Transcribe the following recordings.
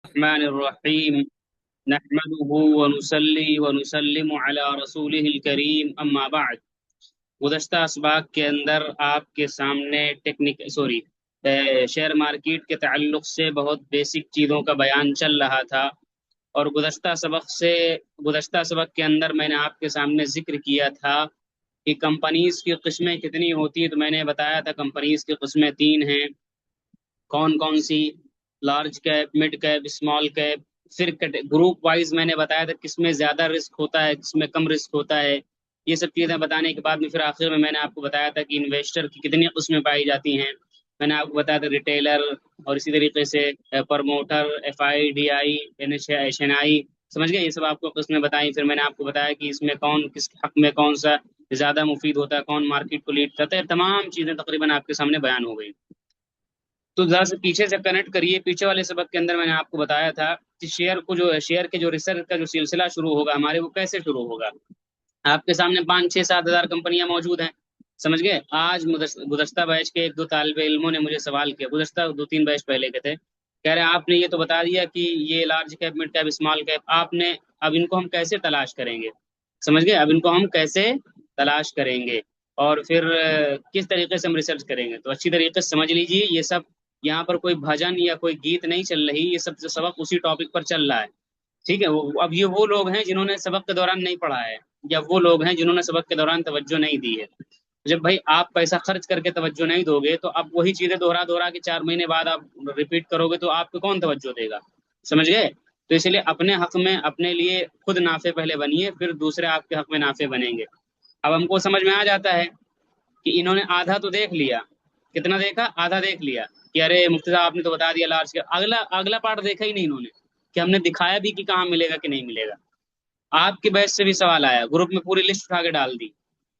الرحمن الرحیم نحمده ونصلی ونسلم علی رسوله الکریم اما بعد۔ گزشتہ اسباق کے اندر آپ کے سامنے شیئر مارکیٹ کے تعلق سے بہت بیسک چیزوں کا بیان چل رہا تھا، اور گزشتہ سبق کے اندر میں نے آپ کے سامنے ذکر کیا تھا کہ کمپنیز کی قسمیں کتنی ہوتی ہیں۔ تو میں نے بتایا تھا کمپنیز کی قسمیں تین ہیں۔ کون کون سی؟ Large cap, mid cap, small cap. پھر گروپ وائز میں نے بتایا تھا کس میں زیادہ رسک ہوتا ہے، کس میں کم رسک ہوتا ہے۔ یہ سب چیزیں بتانے کے بعد میں پھر آخر میں نے آپ کو بتایا تھا کہ انویسٹر کی کتنی قسمیں پائی جاتی ہیں۔ میں نے آپ کو بتایا تھا ریٹیلر، اور اسی طریقے سے promoter, F I, D I, N I, سمجھ گئے؟ یہ سب آپ کو قسمیں بتائیں۔ پھر میں نے آپ کو بتایا کہ اس میں کس حق میں کون سا زیادہ مفید ہوتا ہے، کون مارکیٹ کو لیڈ کرتا ہے۔ تمام چیزیں تقریباً آپ کے سامنے بیان ہو گئی۔ تو ذرا سے پیچھے سے کنیکٹ کریے۔ پیچھے والے سبق کے اندر میں نے آپ کو بتایا تھا کہ شیئر کے جو ریسرچ کا جو سلسلہ شروع ہوگا ہمارے، وہ کیسے شروع ہوگا۔ آپ کے سامنے 5 6 7 ہزار کمپنیاں موجود ہیں، سمجھ گئے؟ آج گزشتہ بیچ کے 1 2 طالب علموں نے مجھے سوال کیا، گزشتہ 2 3 بیچ پہلے کے تھے، کہہ رہے ہیں آپ نے یہ تو بتا دیا کہ یہ large cap, mid cap, small cap, اب ان کو ہم کیسے تلاش کریں گے، سمجھ گئے؟ اب ان کو ہم کیسے تلاش کریں گے، اور پھر کس طریقے سے ہم ریسرچ کریں گے۔ تو اچھی طریقے سے سمجھ لیجیے، یہ سب یہاں پر کوئی بھجن یا کوئی گیت نہیں چل رہی، یہ سب سبق اسی ٹاپک پر چل رہا ہے، ٹھیک ہے؟ اب یہ وہ لوگ ہیں جنہوں نے سبق کے دوران نہیں پڑھا ہے، یا وہ لوگ ہیں جنہوں نے سبق کے دوران توجہ نہیں دی ہے۔ جب بھائی آپ پیسہ خرچ کر کے توجہ نہیں دو گے، تو اب وہی چیزیں دوہرا دوہرا کے 4 مہینے بعد آپ ریپیٹ کرو گے، تو آپ کو کون توجہ دے گا، سمجھ گئے؟ تو اس لیے اپنے حق میں اپنے لیے خود نافع پہلے بنیے، پھر دوسرے آپ کے حق میں نافع بنیں گے۔ اب ہم کو سمجھ میں آ جاتا ہے کہ انہوں نے آدھا تو دیکھ لیا، کتنا دیکھا؟ آدھا دیکھ لیا کہ ارے مفتی صاحب آپ نے تو بتا دیا لارج کا، اگلا پارٹ دیکھا ہی نہیں انہوں نے کہ ہم نے دکھایا بھی کہ کہاں ملے گا کہ نہیں ملے گا۔ آپ کے بیچ سے بھی سوال آیا، گروپ میں پوری لسٹ اٹھا کے ڈال دی،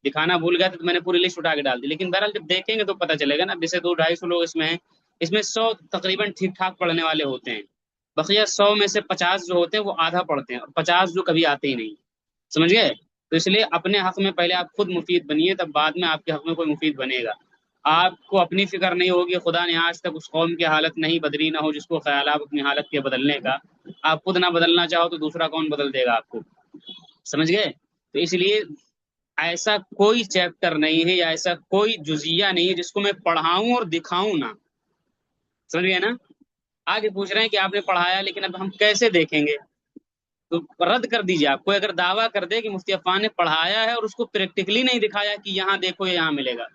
دکھانا بھول گیا تو میں نے پوری لسٹ اٹھا کے ڈال دی، لیکن بہرحال جب دیکھیں گے تو پتہ چلے گا نا۔ جیسے 2 250 لوگ اس میں ہیں، اس میں 100 تقریباً ٹھیک ٹھاک پڑھنے والے ہوتے ہیں، بقیہ 100 میں سے 50 جو ہوتے ہیں وہ آدھا پڑھتے ہیں، اور 50 جو کبھی آتے ہی نہیں، سمجھ گئے؟ تو اس لیے اپنے حق میں پہلے آپ خود مفید بنیے، تب بعد میں آپ کے حق میں کوئی مفید بنے گا۔ آپ کو اپنی فکر نہیں ہوگی، خدا نے آج تک اس قوم کی حالت نہیں بدلی نہ ہو جس کو خیال آپ اپنی حالت کے بدلنے کا۔ آپ خود نہ بدلنا چاہو تو دوسرا کون بدل دے گا آپ کو، سمجھ گئے؟ تو اس لیے ایسا کوئی چیپٹر نہیں ہے یا ایسا کوئی جزیہ نہیں ہے جس کو میں پڑھاؤں اور دکھاؤں نہ، سمجھ گئے نا؟ آگے پوچھ رہے ہیں کہ آپ نے پڑھایا لیکن اب ہم کیسے دیکھیں گے؟ تو رد کر دیجیے۔ آپ کوئی اگر دعویٰ کر دے کہ مفتی عفان نے پڑھایا ہے اور اس کو پریکٹیکلی نہیں دکھایا کہ یہاں دیکھو یا یہاں ملے گا،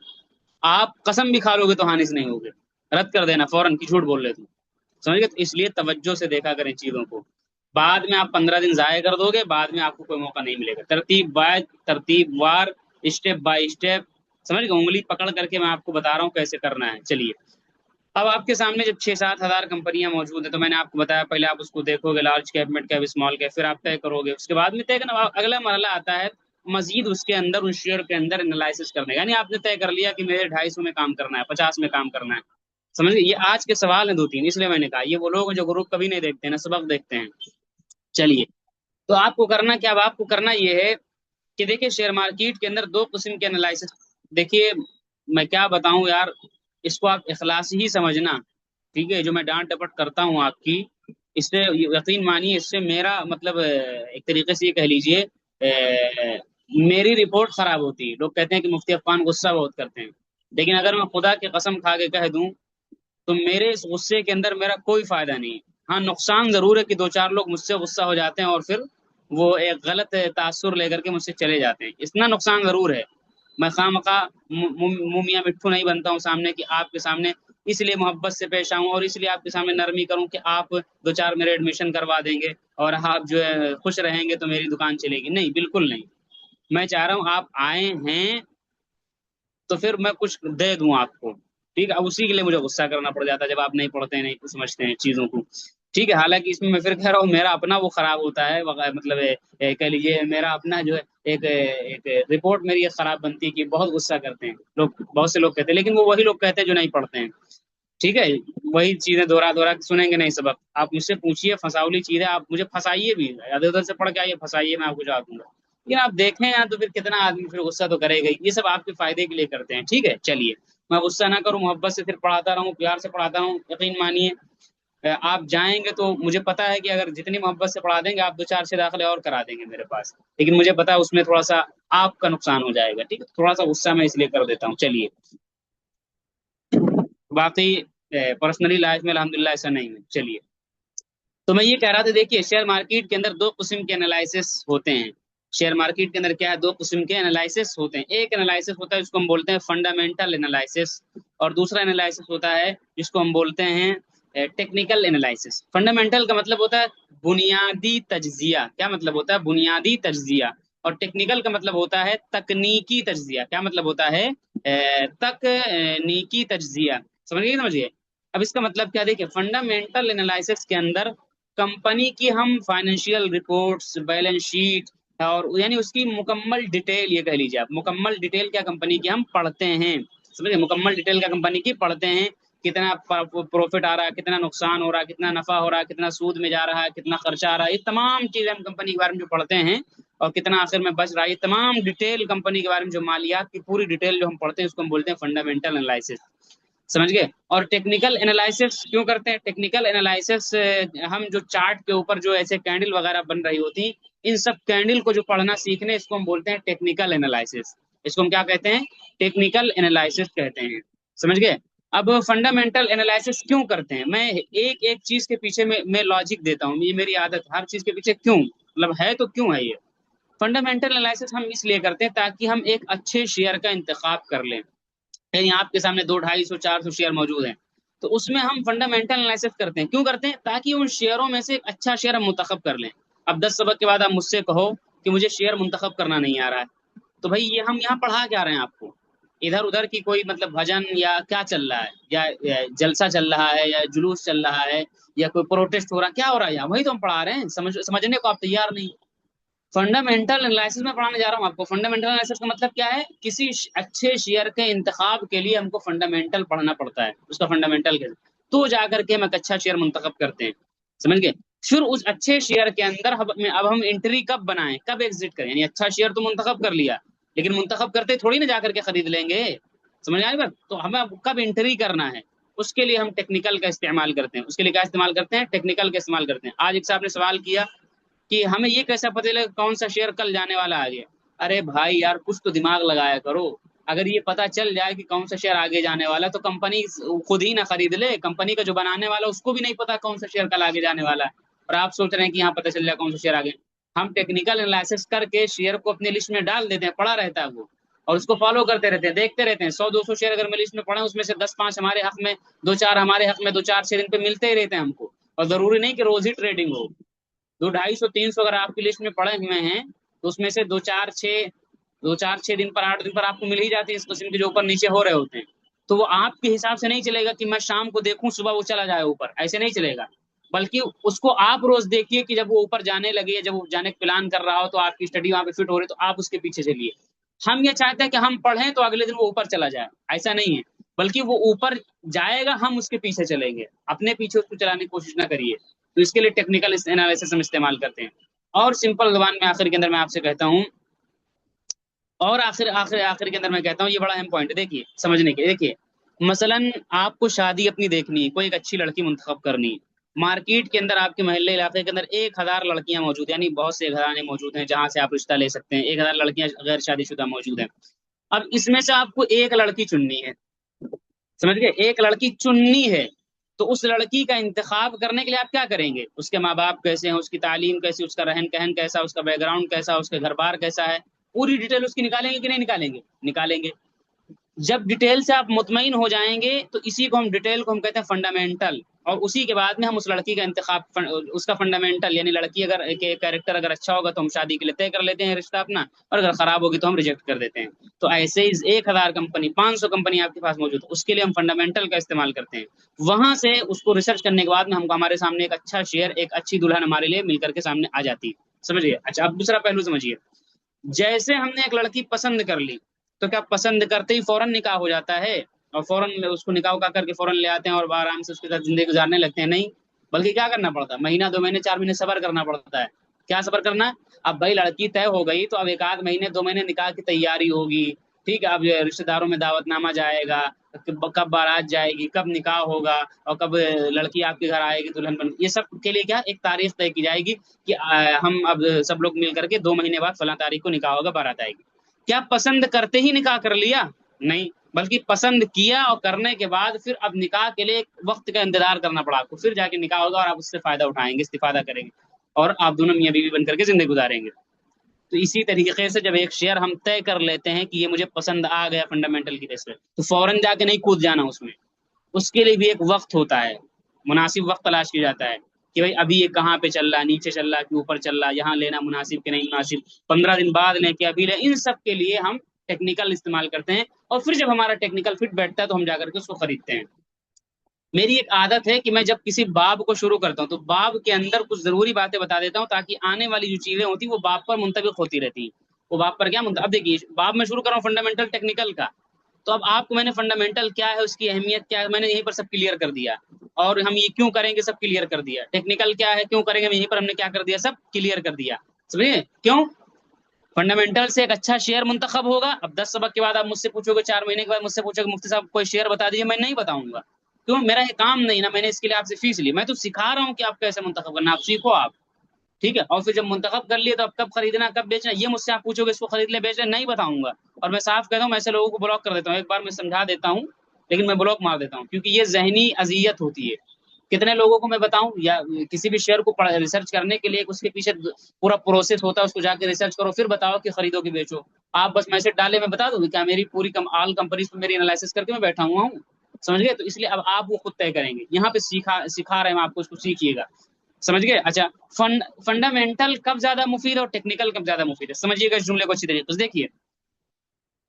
آپ قسم بھی کھا لو گے تو حانث نہیں ہوگے، رد کر دینا فوراً کہ جھوٹ بول رہے تھے، سمجھ گئے؟ تو اس لیے توجہ سے دیکھا کریں چیزوں کو، بعد میں آپ 15 دن ضائع کر دو گے، بعد میں آپ کو کوئی موقع نہیں ملے گا۔ ترتیب وار، اسٹیپ بائی اسٹیپ، سمجھ گئے؟ انگلی پکڑ کر کے میں آپ کو بتا رہا ہوں کیسے کرنا ہے۔ چلیے، اب آپ کے سامنے جب 6 7 ہزار کمپنیاں موجود ہیں، تو میں نے آپ کو بتایا پہلے آپ اس کو دیکھو گے، large cap, mid cap, small cap, پھر آپ طے کرو گے، اس کے بعد میں طے کرنا اگلا مرحلہ آتا ہے مزید اس کے اندر، اس شیئر کے اندر انالائسس کرنے کا۔ یعنی آپ نے طے کر لیا کہ میرے 250 میں کام کرنا ہے، 50 میں کام کرنا ہے، سمجھ گئے؟ یہ آج کے سوال ہیں 2 3، اس لیے میں نے کہا یہ وہ لوگ ہیں جو گروپ کبھی نہیں دیکھتے ہیں نا، سبق دیکھتے ہیں۔ چلیے، تو آپ کو کرنا کیا؟ اب آپ کو کرنا یہ ہے کہ دیکھیے شیئر مارکیٹ کے اندر 2 قسم کے انالائسس، دیکھیے میں کیا بتاؤں یار، اس کو آپ اخلاص ہی سمجھنا، ٹھیک ہے؟ جو میں ڈانٹ ڈپٹ کرتا ہوں آپ کی، اس سے یقین مانیے، اس سے میرا مطلب ایک طریقے سے یہ کہہ لیجئے میری رپورٹ خراب ہوتی ہے۔ لوگ کہتے ہیں کہ مفتی عفان غصہ بہت کرتے ہیں، لیکن اگر میں خدا کی قسم کھا کے کہہ دوں تو میرے اس غصے کے اندر میرا کوئی فائدہ نہیں ہے۔ ہاں نقصان ضرور ہے کہ 2 4 لوگ مجھ سے غصہ ہو جاتے ہیں اور پھر وہ ایک غلط تاثر لے کر کے مجھ سے چلے جاتے ہیں، اتنا نقصان ضرور ہے۔ میں خواہ مومیاں مٹھو نہیں بنتا ہوں سامنے کہ آپ کے سامنے اس لیے محبت سے پیش آؤں اور اس لیے آپ کے سامنے نرمی کروں کہ آپ 2 4 میرے ایڈمیشن کروا دیں گے اور آپ جو ہے خوش رہیں گے تو میری دکان چلے گی، نہیں، بالکل نہیں۔ میں چاہ رہا ہوں آپ آئے ہیں تو پھر میں کچھ دے دوں آپ کو، ٹھیک ہے؟ اب اسی کے لیے مجھے غصہ کرنا پڑ جاتا ہے جب آپ نہیں پڑھتے ہیں، نہیں سمجھتے ہیں چیزوں کو، ٹھیک ہے؟ حالانکہ اس میں میں پھر کہہ رہا ہوں میرا اپنا وہ خراب ہوتا ہے، مطلب کہہ لیجیے میرا اپنا جو ہے ایک رپورٹ میری یہ خراب بنتی ہے کہ بہت غصہ کرتے ہیں لوگ، بہت سے لوگ کہتے ہیں، لیکن وہ وہی لوگ کہتے ہیں جو نہیں پڑھتے ہیں، ٹھیک ہے؟ وہی چیزیں دوہرا دوہرا کے سنیں گے نہیں سبق۔ آپ مجھ سے پوچھیے فساولی چیزیں، آپ مجھے پھنسائیے بھی، ادھر ادھر سے پڑھ کے آئیے پھنسائیے، میں آپ کو جواب دوں گا، لیکن آپ دیکھیں یہاں تو پھر کتنا آدمی پھر غصہ تو کرے گا ہی۔ یہ سب آپ کے فائدے کے لیے کرتے ہیں، ٹھیک ہے؟ چلیے، میں غصہ نہ کروں، محبت سے پھر پڑھاتا رہوں، پیار سے پڑھاتا رہوں، یقین مانیے آپ جائیں گے تو مجھے پتا ہے کہ اگر جتنی محبت سے پڑھا دیں گے آپ 2 4 6 داخلے اور کرا دیں گے میرے پاس، لیکن مجھے پتا ہے اس میں تھوڑا سا آپ کا نقصان ہو جائے گا، ٹھیک ہے، تھوڑا سا غصہ میں اس لیے کر دیتا ہوں۔ چلیے، باقی پرسنلی لائف میں الحمدللہ ایسا نہیں ہے۔ چلیے، تو میں یہ کہہ رہا تھا، دیکھیے شیئر مارکیٹ کے اندر دو قسم کے انالائسس ہوتے ہیں۔ شیئر مارکیٹ کے اندر کیا ہے، دو قسم کے انالائسس ہوتے ہیں۔ ایک انالائسس ہوتا ہے جس کو ہم بولتے ہیں فنڈامنٹل انالائسس، اور دوسرا انالائسس ہوتا ہے جس کو ہم بولتے ہیں ٹیکنیکل انالائسس۔ فنڈامنٹل کا مطلب ہوتا ہے بنیادی تجزیہ، کیا مطلب ہوتا ہے، بنیادی تجزیہ، اور ٹیکنیکل کا مطلب ہوتا ہے تکنیکی تجزیہ۔ کیا مطلب ہوتا ہے، تکنیکی تجزیہ۔ سمجھیے۔ اب اس کا مطلب کیا، دیکھیے فنڈامنٹل انالائسس کے اندر کمپنی کی ہم فائنینشیل رپورٹس، بیلنس شیٹ، اور یعنی اس کی مکمل ڈیٹیل، یہ کہہ لیجیے آپ مکمل ڈیٹیل کیا کمپنی کی ہم پڑھتے ہیں، سمجھے، مکمل ڈیٹیل کیا کمپنی کی پڑھتے ہیں، کتنا پروفٹ آ رہا ہے، کتنا نقصان ہو رہا ہے، کتنا نفع ہو رہا ہے، کتنا سود میں جا رہا ہے، کتنا خرچہ آ رہا ہے، یہ تمام چیزیں ہم کمپنی کے بارے میں جو پڑھتے ہیں، اور کتنا آخر میں بچ رہا ہے، یہ تمام ڈیٹیل کمپنی کے بارے میں جو مالیات کی پوری ڈیٹیل جو ہم پڑھتے ہیں اس کو ہم بولتے ہیں فنڈامنٹل انالائسس۔ سمجھ گئے؟ اور ٹیکنیکل انالائسس کیوں کرتے ہیں؟ ٹیکنیکل انالائسس ہم جو چارٹ کے اوپر جو ایسے کینڈل وغیرہ بن رہی ہوتی، ان سب کینڈل کو جو پڑھنا سیکھنے، اس کو ہم بولتے ہیں ٹیکنیکل انالائسس۔ اس کو ہم کیا کہتے ہیں، ٹیکنیکل انالائسس کہتے ہیں۔ سمجھ گئے؟ اب فنڈامنٹل انالائسس کیوں کرتے ہیں، میں ایک ایک چیز کے پیچھے میں لاجک دیتا ہوں، یہ میری عادت، ہر چیز کے پیچھے کیوں، مطلب ہے تو کیوں ہے یہ۔ فنڈامنٹل انالائسس ہم اس لیے کرتے ہیں تاکہ ہم ایک اچھے شیئر کا انتخاب کر لیں۔ کہیں آپ کے سامنے 200 250 400 شیئر موجود ہیں، تو اس میں ہم فنڈامنٹل انالائسس کرتے ہیں، کیوں کرتے ہیں، تاکہ ان شیئروں میں سے ایک اچھا شیئر ہم منتخب کر لیں۔ اب 10 سبق کے بعد آپ مجھ سے کہو کہ مجھے شیئر منتخب کرنا نہیں آ رہا ہے، تو بھائی یہ ہم یہاں پڑھا کیا رہے ہیں آپ کو، ادھر ادھر کی کوئی مطلب بھجن یا کیا چل رہا ہے، یا جلسہ چل رہا ہے، یا جلوس چل رہا ہے، یا کوئی پروٹیسٹ ہو رہا ہے، کیا ہو رہا ہے یہاں، وہی تو ہم پڑھا رہے ہیں، سمجھنے کو آپ تیار نہیں۔ فنڈامنٹل انالائسس میں پڑھانے جا رہا ہوں آپ کو۔ فنڈامنٹل انالائسس کا مطلب کیا ہے، کسی اچھے شیئر کے انتخاب کے لیے ہم کو فنڈامنٹل پڑھنا پڑتا ہے، اس کا فنڈامنٹل کے تو جا کر کے ہم ایک اچھا شیئر منتخب کرتے ہیں، سمجھ گئے؟ پھر اس اچھے شیئر کے اندر اب ہم انٹری کب بنائیں، کب ایگزٹ کریں، یعنی اچھا شیئر تو منتخب کر لیا، لیکن منتخب کرتے تھوڑی نہ جا کر کے خرید لیں گے، سمجھ آئے بات؟ تو ہمیں اب کب انٹری کرنا ہے، اس کے لیے ہم ٹیکنیکل کا استعمال کرتے ہیں۔ اس کے لیے کیا استعمال کرتے ہیں، ٹیکنیکل کا استعمال کرتے ہیں۔ آج ایک صاحب نے سوال کیا کہ ہمیں یہ کیسا پتہ چلے کون سا شیئر کل جانے والا آگے۔ ارے بھائی یار، کچھ تو دماغ لگایا کرو، اگر یہ پتا چل جائے کہ کون سا شیئر آگے جانے والا تو کمپنی خود ہی نہ خرید لے، کمپنی کا جو بنانے والا اس کو بھی نہیں پتا کون سا شیئر کل آگے جانے والا ہے، اور آپ سوچ رہے ہیں کہ یہاں پتا چل جائے کون سا شیئر آگے۔ ہم ٹیکنیکل انالائسس کر کے شیئر کو اپنے لسٹ میں ڈال دیتے ہیں، پڑا رہتا ہے وہ، اور اس کو فالو کرتے رہتے ہیں، دیکھتے رہتے ہیں۔ 100 200 شیئر اگر میں لسٹ میں پڑھا اس میں سے 10 5 ہمارے حق میں، 2 4 ہمارے حق میں، 2 4 6 دن پہ ملتے ہی رہتے ہیں ہم کو، اور ضروری نہیں کہ روز ہی ٹریڈنگ ہو۔ 2 250 300 اگر آپ کی لسٹ میں پڑے ہوئے ہیں تو اس میں سے 2 4 6 دن پر 8 دن پر آپ کو مل ہی جاتی ہے اس قسم کے جو اوپر نیچے ہو رہے ہوتے ہیں، تو وہ آپ کے حساب سے نہیں چلے گا کہ میں شام کو دیکھوں صبح وہ چلا جائے اوپر، ایسے نہیں چلے گا، بلکہ اس کو آپ روز دیکھیے کہ جب وہ اوپر جانے لگے، جب وہ جانے کا پلان کر رہا ہو تو آپ کی اسٹڈی وہاں پہ فٹ ہو رہی تو آپ اس کے پیچھے چلیے۔ ہم یہ چاہتے ہیں کہ ہم پڑھیں تو اگلے دن وہ اوپر چلا جائے، ایسا نہیں ہے، بلکہ وہ اوپر جائے گا، ہم اس کے پیچھے چلیں گے، اپنے پیچھے اس کو چلانے کی کوشش نہ کریے۔ تو اس کے لیے ٹیکنیکل انالیسس ہم استعمال کرتے ہیں۔ اور سمپل زبان میں آخر کے اندر میں آپ سے کہتا ہوں، اور آخر کے اندر میں کہتا ہوں، یہ بڑا اہم پوائنٹ ہے، دیکھیے سمجھنے کے، دیکھیے مثلا آپ کو شادی اپنی دیکھنی ہے، کوئی ایک اچھی لڑکی منتخب کرنی ہے، مارکیٹ کے اندر آپ کے محلے علاقے کے اندر 1000 لڑکیاں موجود ہیں، یعنی بہت سے گھرانے موجود ہیں جہاں سے آپ رشتہ لے سکتے ہیں، 1000 لڑکیاں غیر شادی شدہ موجود ہیں۔ اب اس میں سے آپ کو ایک لڑکی چننی ہے، سمجھ گئے، ایک لڑکی چننی ہے، تو اس لڑکی کا انتخاب کرنے کے لیے آپ کیا کریں گے، اس کے ماں باپ کیسے ہیں، اس کی تعلیم کیسی، اس کا رہن کہن کیسا، اس کا بیک گراؤنڈ کیسا، اس کے گھر بار کیسا ہے، پوری ڈیٹیل اس کی نکالیں گے کہ نہیں نکالیں گے، نکالیں گے۔ جب ڈیٹیل سے آپ مطمئن ہو جائیں گے تو اسی کو ہم ڈیٹیل کو ہم کہتے ہیں فنڈامنٹل، اور اسی کے بعد میں ہم اس لڑکی کا انتخاب، اس کا فنڈامنٹل یعنی لڑکی اگر کیریکٹر اگر اچھا ہوگا تو ہم شادی کے لیے طے کر لیتے ہیں رشتہ اپنا، اور اگر خراب ہوگی تو ہم ریجیکٹ کر دیتے ہیں۔ تو ایسے ہی 1000 کمپنی 500 کمپنی آپ کے پاس موجود ہے، اس کے لیے ہم فنڈامنٹل کا استعمال کرتے ہیں۔ وہاں سے اس کو ریسرچ کرنے کے بعد میں ہمارے سامنے ایک اچھا شیئر، ایک اچھی دلہن ہمارے لیے مل کر کے سامنے آ جاتی ہے، سمجھیے۔ اچھا، اب دوسرا پہلو سمجھیے، جیسے ہم نے ایک لڑکی پسند کر لی تو کیا پسند کرتے ہی فوراً نکاح ہو جاتا ہے اور فوراً اس کو نکاح کا کر کے فوراً لے آتے ہیں اور آرام سے اس کے ساتھ زندگی گزارنے لگتے ہیں؟ نہیں، بلکہ کیا کرنا پڑتا ہے، مہینہ 2 مہینے 4 مہینے صبر کرنا پڑتا ہے۔ کیا صبر کرنا؟ اب بھائی لڑکی طے ہو گئی تو اب 1 آدھ مہینے 2 مہینے نکاح کی تیاری ہوگی، ٹھیک ہے، اب رشتہ داروں میں دعوت نامہ جائے گا، کب بارات جائے گی، کب نکاح ہوگا، اور کب لڑکی آپ کے گھر آئے گی دلہن بن، یہ سب کے لیے کیا ایک تاریخ طے کی جائے گی کہ ہم اب سب لوگ مل کر کے 2 مہینے بعد فلاں تاریخ کو نکاح ہوگا، بارات آئے گی۔ کیا پسند کرتے ہی نکاح کر لیا؟ نہیں، بلکہ پسند کیا اور کرنے کے بعد پھر اب نکاح کے لیے ایک وقت کا انتظار کرنا پڑا آپ کو، پھر جا کے نکاح ہوگا اور آپ اس سے فائدہ اٹھائیں گے، استفادہ کریں گے، اور آپ دونوں میاں بیوی بن کر کے زندگی گزاریں گے۔ تو اسی طریقے سے جب ایک شیئر ہم طے کر لیتے ہیں کہ یہ مجھے پسند آ گیا فنڈامنٹل کی بیس پہ، تو فوراً جا کے نہیں کود جانا اس میں، اس کے لیے بھی ایک وقت ہوتا ہے، مناسب وقت تلاش کیا جاتا ہے کہ بھائی ابھی یہ کہاں پہ چل رہا ہے، نیچے چل رہا ہے کہ اوپر چل رہا ہے، یہاں لینا مناسب کہ نہیں مناسب، 15 دن بعد لیں کہ ابھی لیں، ان سب کے لیے ہم ٹیکنیکل استعمال کرتے ہیں، اور پھر جب ہمارا ٹیکنیکل فٹ بیٹھتا ہے تو ہم جا کر کے اس کو خریدتے ہیں۔ میری ایک عادت ہے کہ میں جب کسی باب کو شروع کرتا ہوں تو باب کے اندر کچھ ضروری باتیں بتا دیتا ہوں، تاکہ آنے والی جو چیزیں ہوتی ہیں وہ باب پر منطبق ہوتی رہتی ہیں، وہ باب پر کیا اب دیکھیے باب میں شروع کر رہا ہوں فنڈامنٹل ٹیکنیکل کا، تو اب آپ کو میں نے فنڈامنٹل کیا ہے، اس کی اہمیت کیا ہے، میں نے یہیں پر سب کلیئر کر دیا، اور ہم یہ کیوں کریں گے سب کلیئر کر دیا، ٹیکنیکل کیا ہے کیوں کریں گے یہیں پر ہم نے کیا کر دیا، سب کلیئر کر دیا، سمجھے کیوں؟ فنڈامنٹل سے ایک اچھا شیئر منتخب ہوگا۔ اب 10 سبق کے بعد آپ مجھ سے پوچھو گے، 4 مہینے کے بعد مجھ سے پوچھو گے مفتی صاحب کوئی شیئر بتا دیجیے، میں نہیں بتاؤں گا، کیوں؟ میرا یہ کام نہیں نا، میں نے اس کے لیے آپ سے فیس لی، میں تو سکھا رہا ہوں کہ آپ کیسے منتخب کرنا، آپ سیکھو آپ، ٹھیک ہے؟ اور پھر جب منتخب کر لیے تو اب کب خریدنا کب بیچنا یہ مجھ سے آپ پوچھو گے، اس کو خرید لیں بیچ لیں، نہیں بتاؤں گا، اور میں صاف کہتا ہوں میں ایسے لوگوں کو بلاک کر دیتا ہوں، ایک بار میں سمجھا دیتا ہوں لیکن میں بلاک مار دیتا ہوں، کیونکہ یہ ذہنی اذیت ہوتی ہے۔ کتنے لوگوں کو میں بتاؤں، یا کسی بھی شیئر کو ریسرچ کرنے کے لیے اس کے پیچھے پورا پروسیس ہوتا ہے، اس کو جا کے ریسرچ کرو پھر بتاؤ کہ خریدو کہ بیچو، آپ بس میسج ڈالے میں بتا دوں کیا میری پوری آل کمپنیز پہ میری انالائسس کر کے میں بیٹھا ہوا ہوں، سمجھ گئے؟ تو اس لیے اب آپ وہ خود طے کریں گے، یہاں پہ سکھا رہے ہیں ہم آپ کو، اس کو سیکھیے گا، سمجھ گئے؟ اچھا، فنڈامنٹل کب زیادہ مفید ہے اور ٹیکنیکل کب زیادہ مفید ہے، سمجھیے گا اس جملے کو اچھی طریقے سے دیکھیے۔